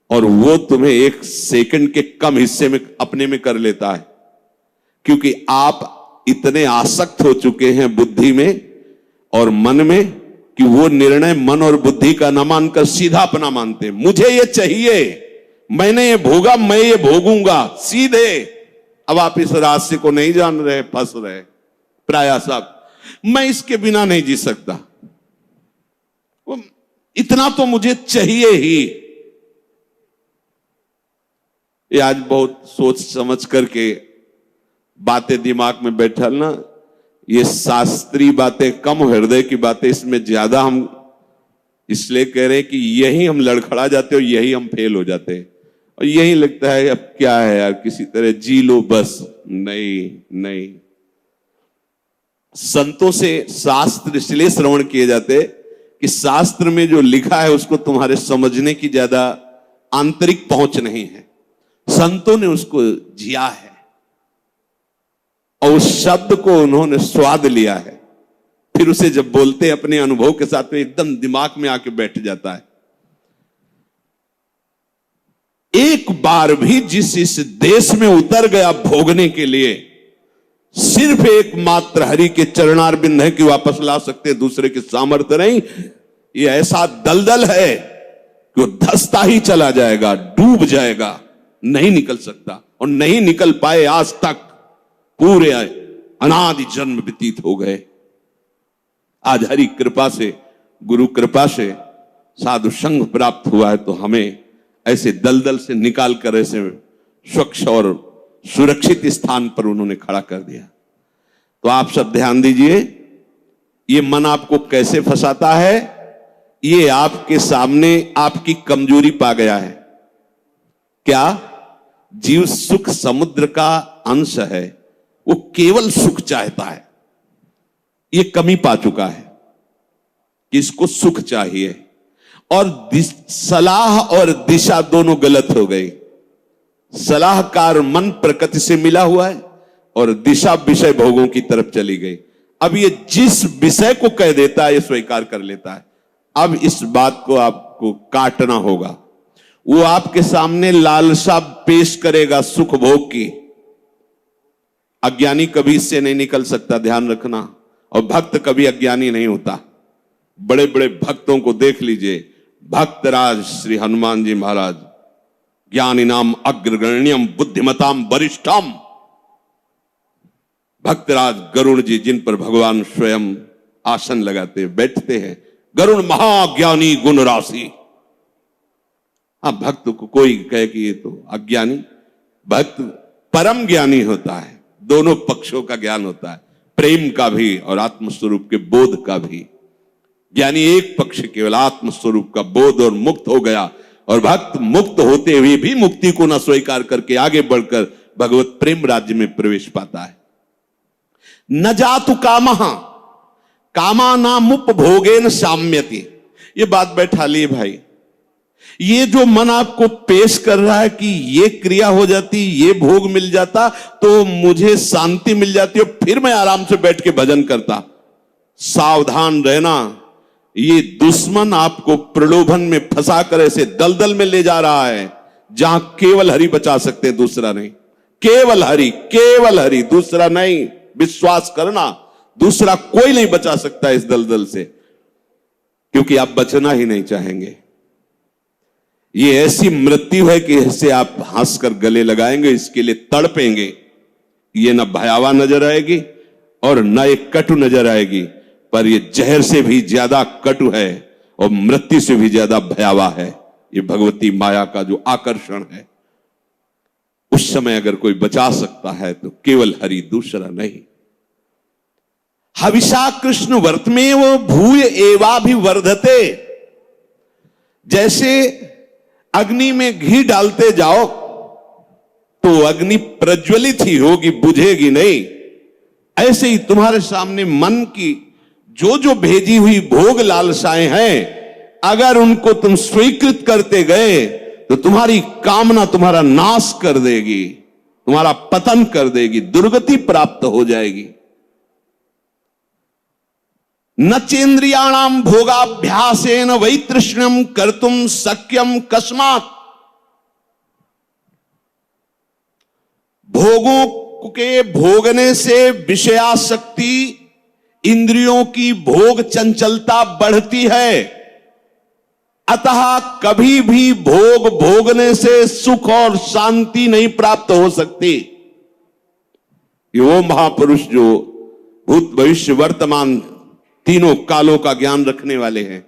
और वो तुम्हें 1 सेकंड के कम हिस्से में अपने में कर लेता है, क्योंकि आप इतने आसक्त हो चुके हैं बुद्धि में और मन में कि वो निर्णय मन और बुद्धि का न मानकर सीधा अपना मानते हैं। मुझे ये चाहिए, मैंने ये भोगा, मैं ये भोगूंगा, सीधे। अब आप इस रास्ते को नहीं जान रहे, फंस रहे प्राय सब। मैं इसके बिना नहीं जी सकता, इतना तो मुझे चाहिए ही। ये आज बहुत सोच समझ करके बातें दिमाग में बैठलना, ये शास्त्रीय बातें कम, हृदय की बातें इसमें ज्यादा हम इसलिए कह रहे हैं कि यही हम लड़खड़ा जाते और यही हम फेल हो जाते हैं, और यही लगता है अब क्या है यार, किसी तरह जी लो बस। नहीं, संतों से शास्त्र इसलिए श्रवण किए जाते कि शास्त्र में जो लिखा है उसको तुम्हारे समझने की ज्यादा आंतरिक पहुंच नहीं है। संतों ने उसको जिया है और उस शब्द को उन्होंने स्वाद लिया है, फिर उसे जब बोलते हैं अपने अनुभव के साथ, तो एकदम दिमाग में आके बैठ जाता है। एक बार भी जिस इस देश में उतर गया भोगने के लिए, सिर्फ एकमात्र हरि के चरणारविंद है कि वापस ला सकते, दूसरे की सामर्थ्य नहीं। ये ऐसा दलदल है कि वो धंसता ही चला जाएगा, डूब जाएगा, नहीं निकल सकता, और नहीं निकल पाए आज तक। पूरे अनादि जन्म व्यतीत हो गए। आज हरि कृपा से, गुरु कृपा से साधु संग प्राप्त हुआ है, तो हमें ऐसे दलदल से निकाल कर ऐसे स्वच्छ और सुरक्षित स्थान पर उन्होंने खड़ा कर दिया। तो आप सब ध्यान दीजिए, ये मन आपको कैसे फंसाता है। ये आपके सामने आपकी कमजोरी पा गया है। क्या? जीव सुख समुद्र का अंश है, वो केवल सुख चाहता है। ये कमी पा चुका है कि इसको सुख चाहिए, और सलाह और दिशा दोनों गलत हो गई। सलाहकार मन प्रकृति से मिला हुआ है और दिशा विषय भोगों की तरफ चली गई। अब ये जिस विषय को कह देता है ये स्वीकार कर लेता है। अब इस बात को आपको काटना होगा। वो आपके सामने लालसा पेश करेगा सुख भोग की। अज्ञानी कभी इससे नहीं निकल सकता, ध्यान रखना। और भक्त कभी अज्ञानी नहीं होता। बड़े बड़े भक्तों को देख लीजिए, भक्तराज श्री हनुमान जी महाराज, ज्ञानिनाम अग्रगण्यम बुद्धिमताम वरिष्ठम, भक्तराज गरुड़ जी, जिन पर भगवान स्वयं आसन लगाते बैठते हैं, गरुड़ महाज्ञानी गुण राशि। हाँ, भक्त को कोई कहे कि ये तो अज्ञानी, भक्त परम ज्ञानी होता है। दोनों पक्षों का ज्ञान होता है, प्रेम का भी और आत्मस्वरूप के बोध का भी। ज्ञानी एक पक्ष केवल आत्मस्वरूप का बोध और मुक्त हो गया, और भक्त मुक्त होते हुए भी मुक्ति को न स्वीकार करके आगे बढ़कर भगवत प्रेम राज्य में प्रवेश पाता है। न जातु कामः कामानामुपभोगेन साम्यति। ये बात बैठा लिए भाई, ये जो मन आपको पेश कर रहा है कि ये क्रिया हो जाती, ये भोग मिल जाता तो मुझे शांति मिल जाती और फिर मैं आराम से बैठ के भजन करता, सावधान रहना। ये दुश्मन आपको प्रलोभन में फंसा कर ऐसे दलदल में ले जा रहा है जहां केवल हरि बचा सकते हैं, दूसरा नहीं। केवल हरि, दूसरा नहीं। विश्वास करना, दूसरा कोई नहीं बचा सकता इस दलदल से, क्योंकि आप बचना ही नहीं चाहेंगे। ये ऐसी मृत्यु है कि इससे आप हंसकर गले लगाएंगे, इसके लिए तड़पेंगे। ये न भयावह नजर आएगी और न एक कटु नजर आएगी, पर ये जहर से भी ज्यादा कटु है और मृत्यु से भी ज्यादा भयावह है। ये भगवती माया का जो आकर्षण है, उस समय अगर कोई बचा सकता है तो केवल हरि, दूसरा नहीं। हविषा कृष्ण वर्तमेव भूय एवाभिवर्धते। जैसे अग्नि में घी डालते जाओ तो अग्नि प्रज्वलित ही होगी, बुझेगी नहीं। ऐसे ही तुम्हारे सामने मन की जो जो भेजी हुई भोग लालसाएं हैं, अगर उनको तुम स्वीकृत करते गए तो तुम्हारी कामना तुम्हारा नाश कर देगी, तुम्हारा पतन कर देगी, दुर्गति प्राप्त हो जाएगी। न चेन्द्रियाणाम भोगाभ्यासेन वैतृष्ण्यम कर्तुम शक्यम कस्मात्। भोगों के भोगने से विषयासक्ति, इंद्रियों की भोग चंचलता बढ़ती है। अतः कभी भी भोग भोगने से सुख और शांति नहीं प्राप्त हो सकती। ये वो महापुरुष जो भूत भविष्य वर्तमान तीनों कालों का ज्ञान रखने वाले हैं,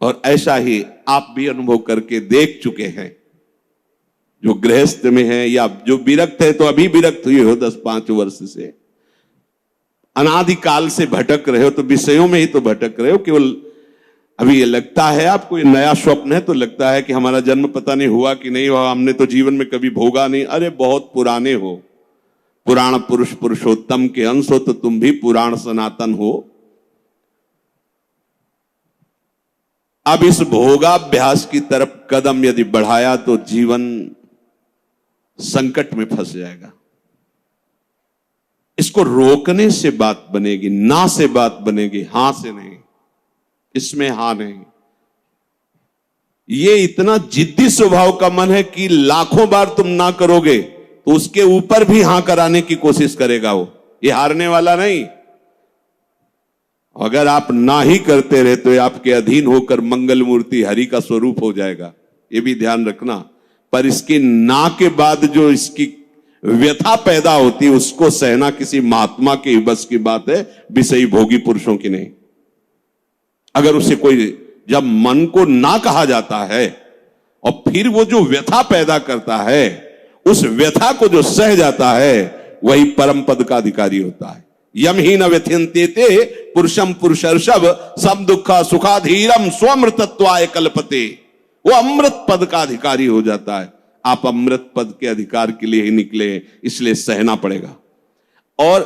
और ऐसा ही आप भी अनुभव करके देख चुके हैं। जो गृहस्थ में है या जो विरक्त है, तो अभी विरक्त हुए हो 10-5 वर्ष से, अनादिकाल से भटक रहे हो, तो विषयों में ही तो भटक रहे हो। केवल अभी ये लगता है आपको, ये नया स्वप्न है, तो लगता है कि हमारा जन्म पता नहीं हुआ कि नहीं हुआ, हमने तो जीवन में कभी भोगा नहीं। अरे बहुत पुराने हो, पुराण पुरुष पुरुषोत्तम के अंश हो, तो तुम भी पुराण सनातन हो। अब इस भोगाभ्यास की तरफ कदम यदि बढ़ाया तो जीवन संकट में फंस जाएगा। इसको रोकने से बात बनेगी, ना से बात बनेगी, हां से नहीं। इसमें हां नहीं। ये इतना जिद्दी स्वभाव का मन है कि लाखों बार तुम ना करोगे तो उसके ऊपर भी हां कराने की कोशिश करेगा वो। ये हारने वाला नहीं। अगर आप ना ही करते रहे तो आपके अधीन होकर मंगल मूर्ति हरि का स्वरूप हो जाएगा, ये भी ध्यान रखना। पर इसके ना के बाद जो इसकी व्यथा पैदा होती है, उसको सहना किसी महात्मा के बस की बात है, विषयी भोगी पुरुषों की नहीं। अगर उसे कोई, जब मन को ना कहा जाता है और फिर वो जो व्यथा पैदा करता है, उस व्यथा को जो सह जाता है, वही परम पद का अधिकारी होता है। यम ही न व्यथ्यन्ते पुरुषम पुरुषर्षभ सब दुखा सुखाधीरम स्वमृतत्वाय कल्पते। वो अमृत पद का अधिकारी हो जाता है। आप अमृत पद के अधिकार के लिए ही निकले, इसलिए सहना पड़ेगा। और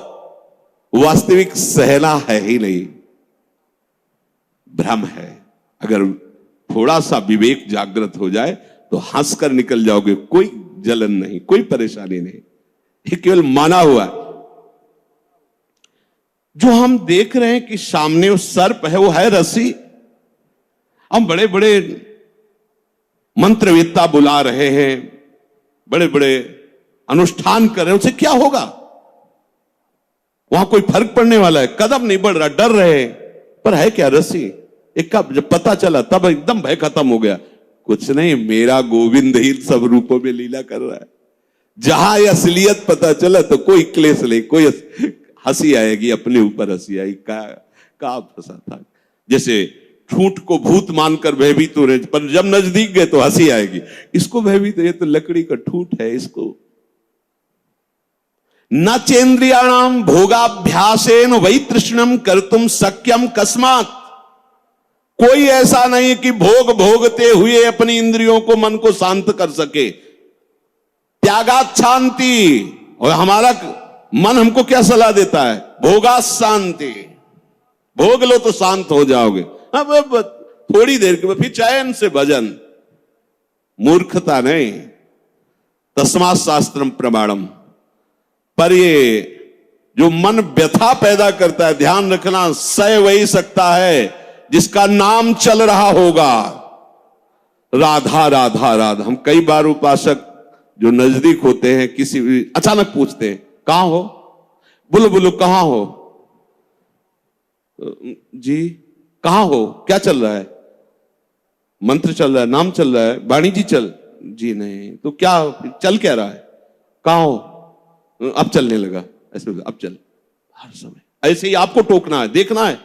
वास्तविक सहना है ही नहीं, भ्रम है। अगर थोड़ा सा विवेक जागृत हो जाए तो हंसकर निकल जाओगे, कोई जलन नहीं, कोई परेशानी नहीं। ये केवल माना हुआ है। जो हम देख रहे हैं कि सामने वो सर्प है, वो है रस्सी। हम बड़े बड़े मंत्रवेत्ता बुला रहे हैं, बड़े बड़े अनुष्ठान कर रहे हैं, उससे क्या होगा? वहां कोई फर्क पड़ने वाला है? कदम नहीं बढ़ रहा, डर रहे हैं, पर है क्या रसी? एक का जब पता चला तब एकदम भय खत्म हो गया। कुछ नहीं, मेरा गोविंद ही सब रूपों में लीला कर रहा है। जहां असलियत पता चला तो कोई क्लेश नहीं, कोई हंसी आएगी, अपने ऊपर हंसी आएगी। का फंसा था। जैसे ठूंठ को भूत मानकर भयभीत हो रहे, पर जब नजदीक गए तो हंसी आएगी। इसको भयभीत, ये तो लकड़ी का ठूंठ है, इसको न चेन्द्रियाणाम भोगाभ्यासेन वै तृष्णम कर्तुम सक्यम कस्मात्। कोई ऐसा नहीं कि भोग भोगते हुए अपनी इंद्रियों को, मन को शांत कर सके। त्यागात शांति। और हमारा मन हमको क्या सलाह देता है? भोगा शांति। भोग लो तो शांत हो जाओगे। अब थोड़ी देर के बाद फिर चैन से भजन। मूर्खता नहीं, तस्मात् शास्त्रम प्रमाणम। पर ये जो मन व्यथा पैदा करता है, ध्यान रखना, सह वही सकता है जिसका नाम चल रहा होगा। राधा राधा राधा। हम कई बार उपासक जो नजदीक होते हैं, किसी भी अचानक पूछते हैं कहां हो, बोलो बोलो कहां हो जी, कहां हो, क्या चल रहा है? मंत्र चल रहा है, नाम चल रहा है, वाणी जी चल जी नहीं, तो क्या चल क्या रहा है? कहां हो? अब चलने लगा, ऐसे अब चल। हर समय ऐसे ही आपको टोकना है, देखना है।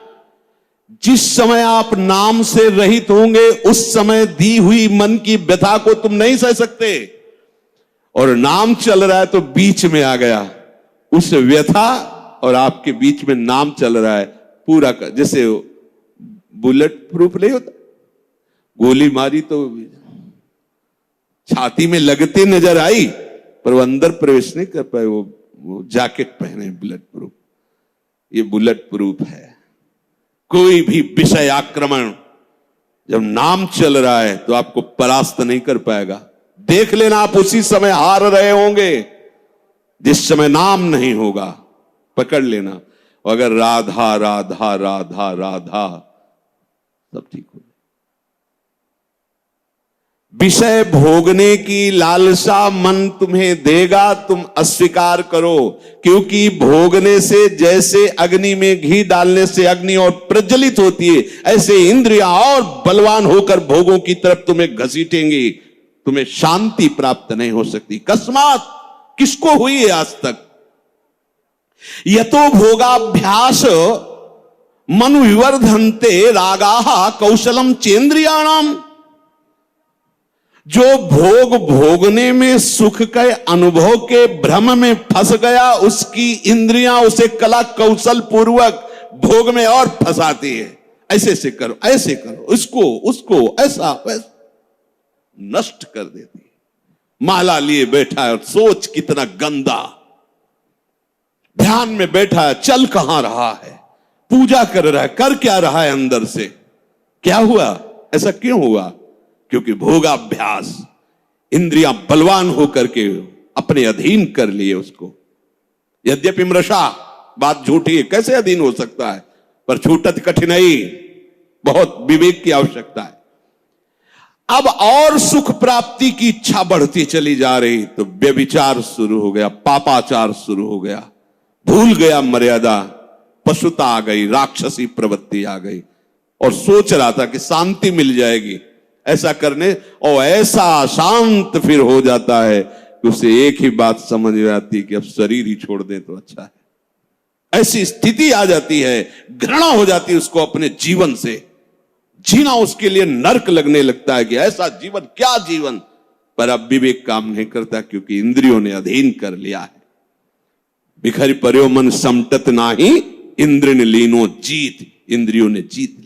जिस समय आप नाम से रहित होंगे उस समय दी हुई मन की व्यथा को तुम नहीं सह सकते। और नाम चल रहा है तो बीच में आ गया, उस व्यथा और आपके बीच में नाम चल रहा है पूरा का। जैसे बुलेट प्रूफ नहीं होता, गोली मारी तो छाती में लगते नजर आई पर वो अंदर प्रवेश नहीं कर पाए। वो जैकेट पहने बुलेट प्रूफ, ये बुलेट प्रूफ है। कोई भी विषय आक्रमण जब नाम चल रहा है तो आपको परास्त नहीं कर पाएगा। देख लेना, आप उसी समय हार रहे होंगे जिस समय नाम नहीं होगा। पकड़ लेना, अगर राधा राधा राधा राधा, सब ठीक हो। विषय भोगने की लालसा मन तुम्हें देगा, तुम अस्वीकार करो। क्योंकि भोगने से जैसे अग्नि में घी डालने से अग्नि और प्रज्वलित होती है, ऐसे इंद्रियां और बलवान होकर भोगों की तरफ तुम्हें घसीटेंगी। तुम्हें शांति प्राप्त नहीं हो सकती। कस्मात, किसको हुई है आज तक? यतो भोगाभ्यास मनु विवर्धन्ते रागाः कौशलम चेन्द्रियाणाम। जो भोग भोगने में सुख के अनुभव के भ्रम में फंस गया, उसकी इंद्रियां उसे कला कौशल पूर्वक भोग में और फंसाती है। ऐसे से करो, ऐसे करो, इसको उसको, ऐसा वैसा, नष्ट कर देती है। माला लिए बैठा है और सोच कितना गंदा, ध्यान में बैठा है, चल कहां रहा है, पूजा कर रहा है, कर क्या रहा है अंदर से? क्या हुआ? ऐसा क्यों हुआ? क्योंकि भोगाभ्यास, इंद्रियां बलवान होकर के अपने अधीन कर लिए उसको। यद्यपि मृषा, बात झूठी है, कैसे अधीन हो सकता है? पर छूटत कठिनाई, बहुत विवेक की आवश्यकता है। अब और सुख प्राप्ति की इच्छा बढ़ती चली जा रही तो व्यभिचार शुरू हो गया, पापाचार शुरू हो गया, भूल गया मर्यादा, पशुता आ गई, राक्षसी प्रवृत्ति आ गई और सोच रहा था कि शांति मिल जाएगी ऐसा करने, और ऐसा शांत फिर हो जाता है कि उसे एक ही बात समझ में आती है कि अब शरीर ही छोड़ दें तो अच्छा है। ऐसी स्थिति आ जाती है, घृणा हो जाती है उसको अपने जीवन से। जीना उसके लिए नर्क लगने लगता है कि ऐसा जीवन, क्या जीवन। पर अब विवेक काम नहीं करता क्योंकि इंद्रियों ने अधीन कर लिया है। बिखर पर्यो मन समटत नाही, इंद्र ने लीनो जीत, इंद्रियों ने जीत लिया।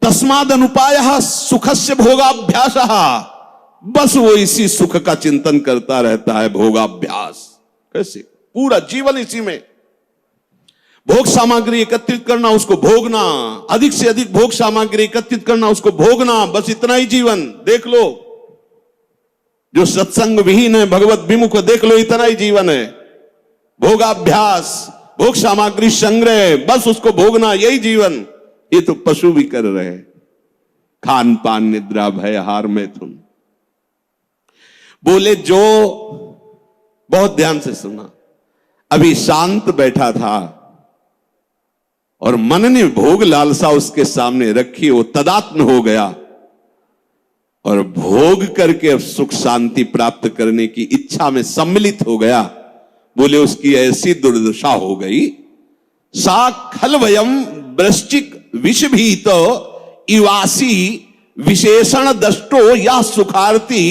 तस्माद अनुपाय सुखस्य भोगाभ्यास। बस वो इसी सुख का चिंतन करता रहता है, भोगाभ्यास। कैसे? पूरा जीवन इसी में। भोग सामग्री एकत्रित करना, उसको भोगना, अधिक से अधिक भोग सामग्री एकत्रित करना, उसको भोगना, बस इतना ही जीवन। देख लो जो सत्संग विहीन है, भगवत विमुख, देख लो इतना ही जीवन है। भोगाभ्यास, भोग सामग्री संग्रह, बस उसको भोगना, यही जीवन। ये तो पशु भी कर रहे हैं। खान पान निद्रा भय हार मैथुन। बोले जो, बहुत ध्यान से सुना, अभी शांत बैठा था, और मन ने भोग लालसा उसके सामने रखी, वो तदात्म हो गया और भोग करके अब सुख शांति प्राप्त करने की इच्छा में सम्मिलित हो गया। बोले उसकी ऐसी दुर्दशा हो गई, सा खलवयम वृश्चिक विषभीत इवासी विशेषण दष्टो या सुखार्थी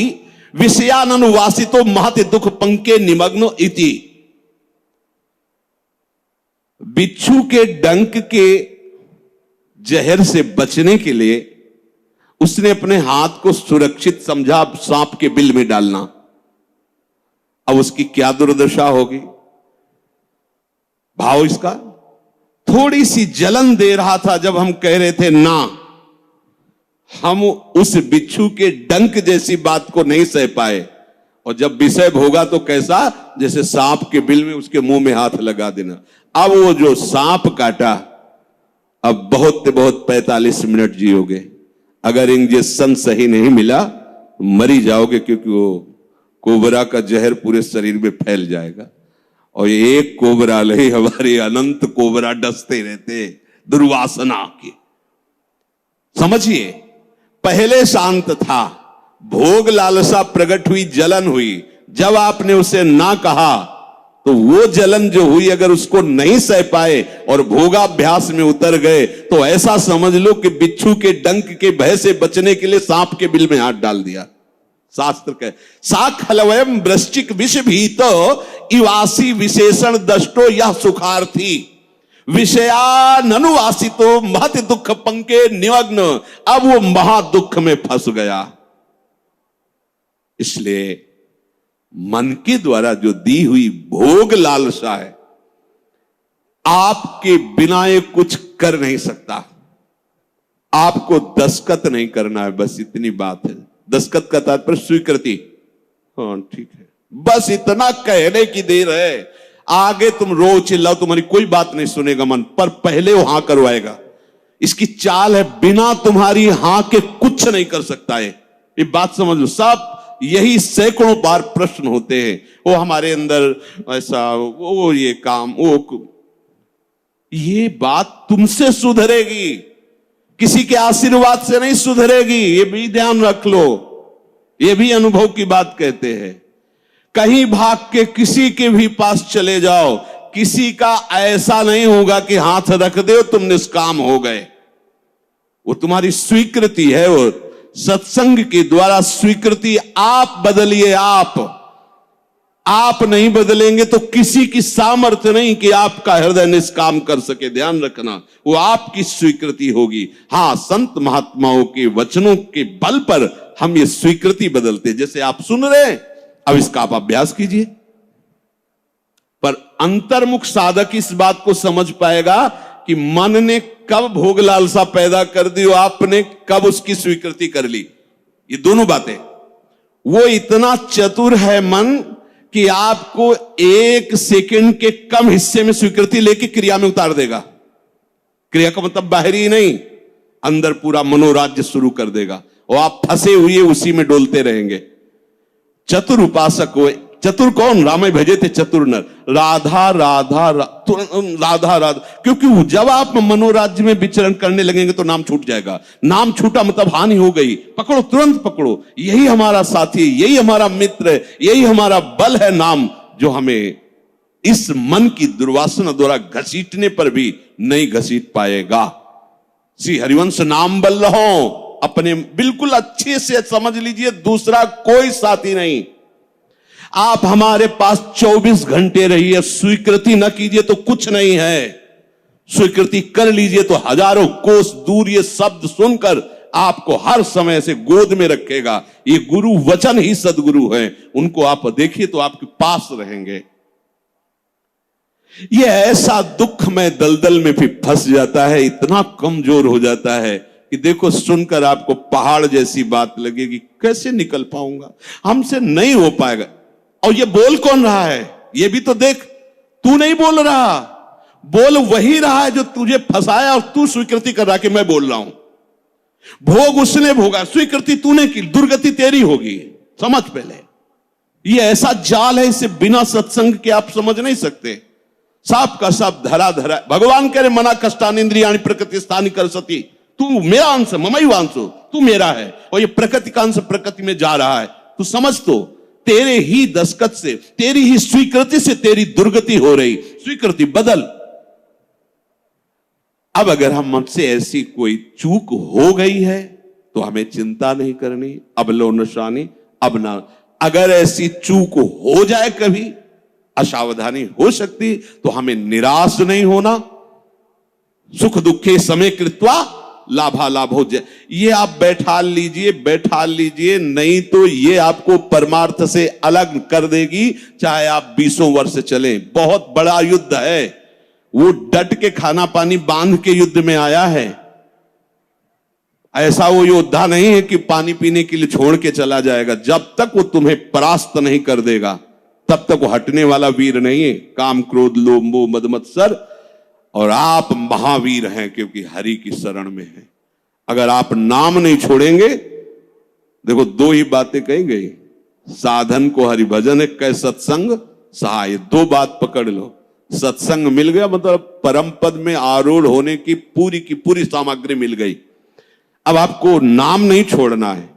विषयानुवासितो महत दुख पंके निमग्नो इति। बिच्छू के डंक के जहर से बचने के लिए उसने अपने हाथ को सुरक्षित समझा सांप के बिल में डालना। अब उसकी क्या दुर्दशा होगी। भाव इसका थोड़ी सी जलन दे रहा था जब हम कह रहे थे ना, हम उस बिच्छू के डंक जैसी बात को नहीं सह पाए, और जब विषय भोगा तो कैसा, जैसे सांप के बिल में उसके मुंह में हाथ लगा देना। अब वो जो सांप काटा, अब बहुत 45 मिनट जियोगे, अगर इंजेक्शन सही नहीं मिला मरी जाओगे, क्योंकि वो कोबरा का जहर पूरे शरीर में फैल जाएगा। और एक कोबरा नहीं, हमारे अनंत कोबरा डसते रहते दुर्वासना के। समझिए, पहले शांत था, भोग लालसा प्रकट हुई, जलन हुई। जब आपने उसे ना कहा तो वो जलन जो हुई, अगर उसको नहीं सह पाए और भोगाभ्यास में उतर गए तो ऐसा समझ लो कि बिच्छू के डंक के भय से बचने के लिए सांप के बिल में हाथ डाल दिया। शास्त्र कहे सा खलवयम वृश्चिक विष भीत इवासी विशेषण दष्टो या सुखार्थी विषयानुवासितो महत दुख पंके निमग्न। अब वो महा दुख में फंस गया। इसलिए मन के द्वारा जो दी हुई भोग लालसा है, आपके बिना ये कुछ कर नहीं सकता। आपको दस्तखत नहीं करना है, बस इतनी बात है। दस्तखत का तात्पर्य स्वीकृति। हाँ ठीक है, बस इतना कहने की देर है। आगे तुम रो चिल्लाओ, तुम्हारी कोई बात नहीं सुनेगा मन, पर पहले वो हां करवाएगा। इसकी चाल है, बिना तुम्हारी हां के कुछ नहीं कर सकता है। ये बात समझ लो। सब यही सैकड़ों बार प्रश्न होते हैं, वो हमारे अंदर ऐसा, वो ये काम, वो ये बात तुमसे सुधरेगी, किसी के आशीर्वाद से नहीं सुधरेगी। ये भी ध्यान रख लो, ये भी अनुभव की बात कहते हैं। कहीं भाग के किसी के भी पास चले जाओ, किसी का ऐसा नहीं होगा कि हाथ रख दे तुम निष्काम हो गए। वो तुम्हारी स्वीकृति है, वो सत्संग के द्वारा स्वीकृति। आप बदलिए, आप नहीं बदलेंगे तो किसी की सामर्थ्य नहीं कि आपका हृदय निष्काम कर सके। ध्यान रखना, वो आपकी स्वीकृति होगी। हां, संत महात्माओं के वचनों के बल पर हम ये स्वीकृति बदलते। जैसे आप सुन रहे हैं, अब इसका आप अभ्यास कीजिए। पर अंतर्मुख साधक इस बात को समझ पाएगा कि मन ने कब भोग लालसा पैदा कर दी और आपने कब उसकी स्वीकृति कर ली। ये दोनों बातें। वो इतना चतुर है मन कि आपको 1 सेकंड के कम हिस्से में स्वीकृति लेके क्रिया में उतार देगा। क्रिया का मतलब बाहरी ही नहीं, अंदर पूरा मनोराज्य शुरू कर देगा और आप फंसे हुए उसी में डोलते रहेंगे। चतुर उपासक हो। चतुर कौन? रामाय भजे थे चतुर नर। राधा राधा राधा राधा, क्योंकि जब आप मनोराज्य में विचरण करने लगेंगे तो नाम छूट जाएगा। नाम छूटा मतलब हानि हो गई। पकड़ो, तुरंत पकड़ो। यही हमारा साथी, यही हमारा मित्र, यही हमारा बल है नाम, जो हमें इस मन की दुर्वासना द्वारा घसीटने पर भी नहीं घसीट पाएगा। श्री हरिवंश नाम बल रहो, अपने बिल्कुल अच्छे से समझ लीजिए, दूसरा कोई साथी नहीं। आप हमारे पास 24 घंटे रहिए, स्वीकृति न कीजिए तो कुछ नहीं है। स्वीकृति कर लीजिए तो हजारों कोस दूर ये शब्द सुनकर आपको हर समय से गोद में रखेगा। ये गुरु वचन ही सदगुरु हैं, उनको आप देखिए तो आपके पास रहेंगे। ये ऐसा दुख में दलदल में भी फंस जाता है, इतना कमजोर हो जाता है कि देखो, सुनकर आपको पहाड़ जैसी बात लगेगी। कैसे निकल पाऊंगा, हमसे नहीं हो पाएगा। और ये बोल कौन रहा है, ये भी तो देख। तू नहीं बोल रहा, बोल वही रहा है जो तुझे फंसाया, और तू स्वीकृति कर रहा कि मैं बोल रहा हूं। भोग उसने भोगा, स्वीकृति तूने की, दुर्गति तेरी होगी। समझ पहले, ये ऐसा जाल है, इसे बिना सत्संग के आप समझ नहीं सकते। सब का सब धरा धरा। भगवान कह रहे मना कष्टान इंद्रियाणि प्रकृति स्थानी कर सती, तू मेरा अंश, ममैव अंशो, तू मेरा है और ये प्रकृति का अंश प्रकृति में जा रहा है। तू समझ, तो तेरे ही दस्तखत से, तेरी ही स्वीकृति से तेरी दुर्गति हो रही, स्वीकृति बदल। अब अगर हम हमसे ऐसी कोई चूक हो गई है तो हमें चिंता नहीं करनी, अब लो नशानी अब ना। अगर ऐसी चूक हो जाए, कभी असावधानी हो सकती, तो हमें निराश नहीं होना। सुख दुखे समय कृत्वा लाभालाभ हो जाए, ये आप बैठा लीजिए, नहीं तो ये आपको परमार्थ से अलग कर देगी, चाहे आप 20 वर्ष चलें। बहुत बड़ा युद्ध है, वो डट के खाना पानी बांध के युद्ध में आया है। ऐसा वो योद्धा नहीं है कि पानी पीने के लिए छोड़ के चला जाएगा। जब तक वो तुम्हें परास्त नहीं कर देगा तब तक वो हटने वाला वीर नहीं है। काम क्रोध लोभ मोह मद मत्सर, और आप महावीर हैं क्योंकि हरि की शरण में हैं। अगर आप नाम नहीं छोड़ेंगे, देखो 2 ही बातें कही गई, साधन को हरि भजन है, कै सत्संग सहाय। 2 बात पकड़ लो, सत्संग मिल गया मतलब परम पद में आरूढ़ होने की पूरी सामग्री मिल गई। अब आपको नाम नहीं छोड़ना है।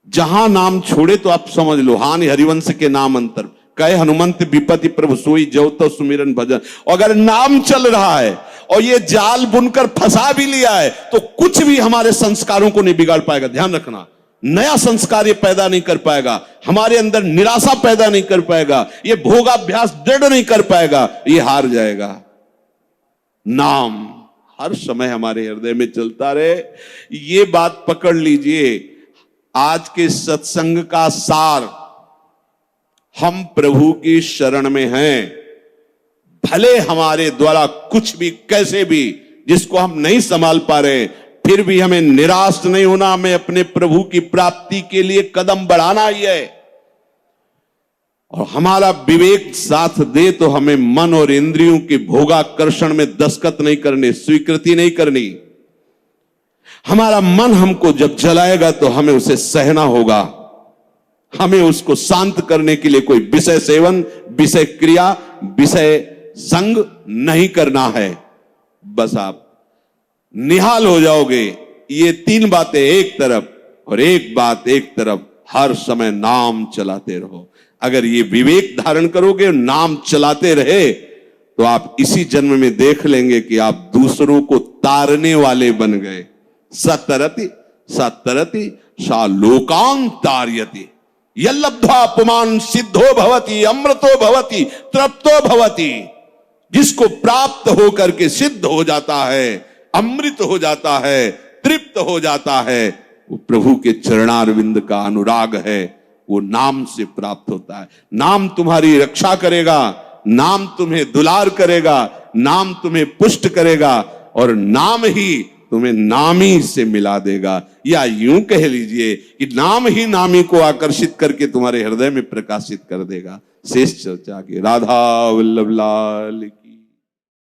जहां नाम छोड़े तो आप समझ लो, हानि हरिवंश के नाम अंतर कहे हनुमंत विपत्ति प्रभु सोई जो तो सुमिरन भजन। अगर नाम चल रहा है और ये जाल बुनकर फंसा भी लिया है तो कुछ भी हमारे संस्कारों को नहीं बिगाड़ पाएगा। ध्यान रखना, नया संस्कार ये पैदा नहीं कर पाएगा, हमारे अंदर निराशा पैदा नहीं कर पाएगा, ये भोगाभ्यास दृढ़ नहीं कर पाएगा, ये हार जाएगा। नाम हर समय हमारे हृदय में चलता रहे, ये बात पकड़ लीजिए। आज के सत्संग का सार, हम प्रभु की शरण में हैं। भले हमारे द्वारा कुछ भी कैसे भी जिसको हम नहीं संभाल पा रहे, फिर भी हमें निराश नहीं होना, हमें अपने प्रभु की प्राप्ति के लिए कदम बढ़ाना ही है। और हमारा विवेक साथ दे तो हमें मन और इंद्रियों के भोगाकर्षण में दस्तखत नहीं करने, स्वीकृति नहीं करनी। हमारा मन हमको जब जलाएगा तो हमें उसे सहना होगा। हमें उसको शांत करने के लिए कोई विषय सेवन, विषय क्रिया, विषय संग नहीं करना है। बस आप निहाल हो जाओगे। ये 3 बातें एक तरफ और एक बात एक तरफ, हर समय नाम चलाते रहो। अगर ये विवेक धारण करोगे, नाम चलाते रहे, तो आप इसी जन्म में देख लेंगे कि आप दूसरों को तारने वाले बन गए। सतरति सतरति सा लोकान तारयति यल्लब्ध्वा अपमान सिद्धो भवति अमृतो भवति तृप्तो भवति। जिसको प्राप्त होकर के सिद्ध हो जाता है, अमृत हो जाता है, तृप्त हो जाता है, वो प्रभु के चरणारविंद का अनुराग है, वो नाम से प्राप्त होता है। नाम तुम्हारी रक्षा करेगा, नाम तुम्हें दुलार करेगा, नाम तुम्हें पुष्ट करेगा, और नाम ही तुम्हें नामी से मिला देगा। या यूं कह लीजिए कि नाम ही नामी को आकर्षित करके तुम्हारे हृदय में प्रकाशित कर देगा। शेष चर्चा की। राधा वल्लभ लाल।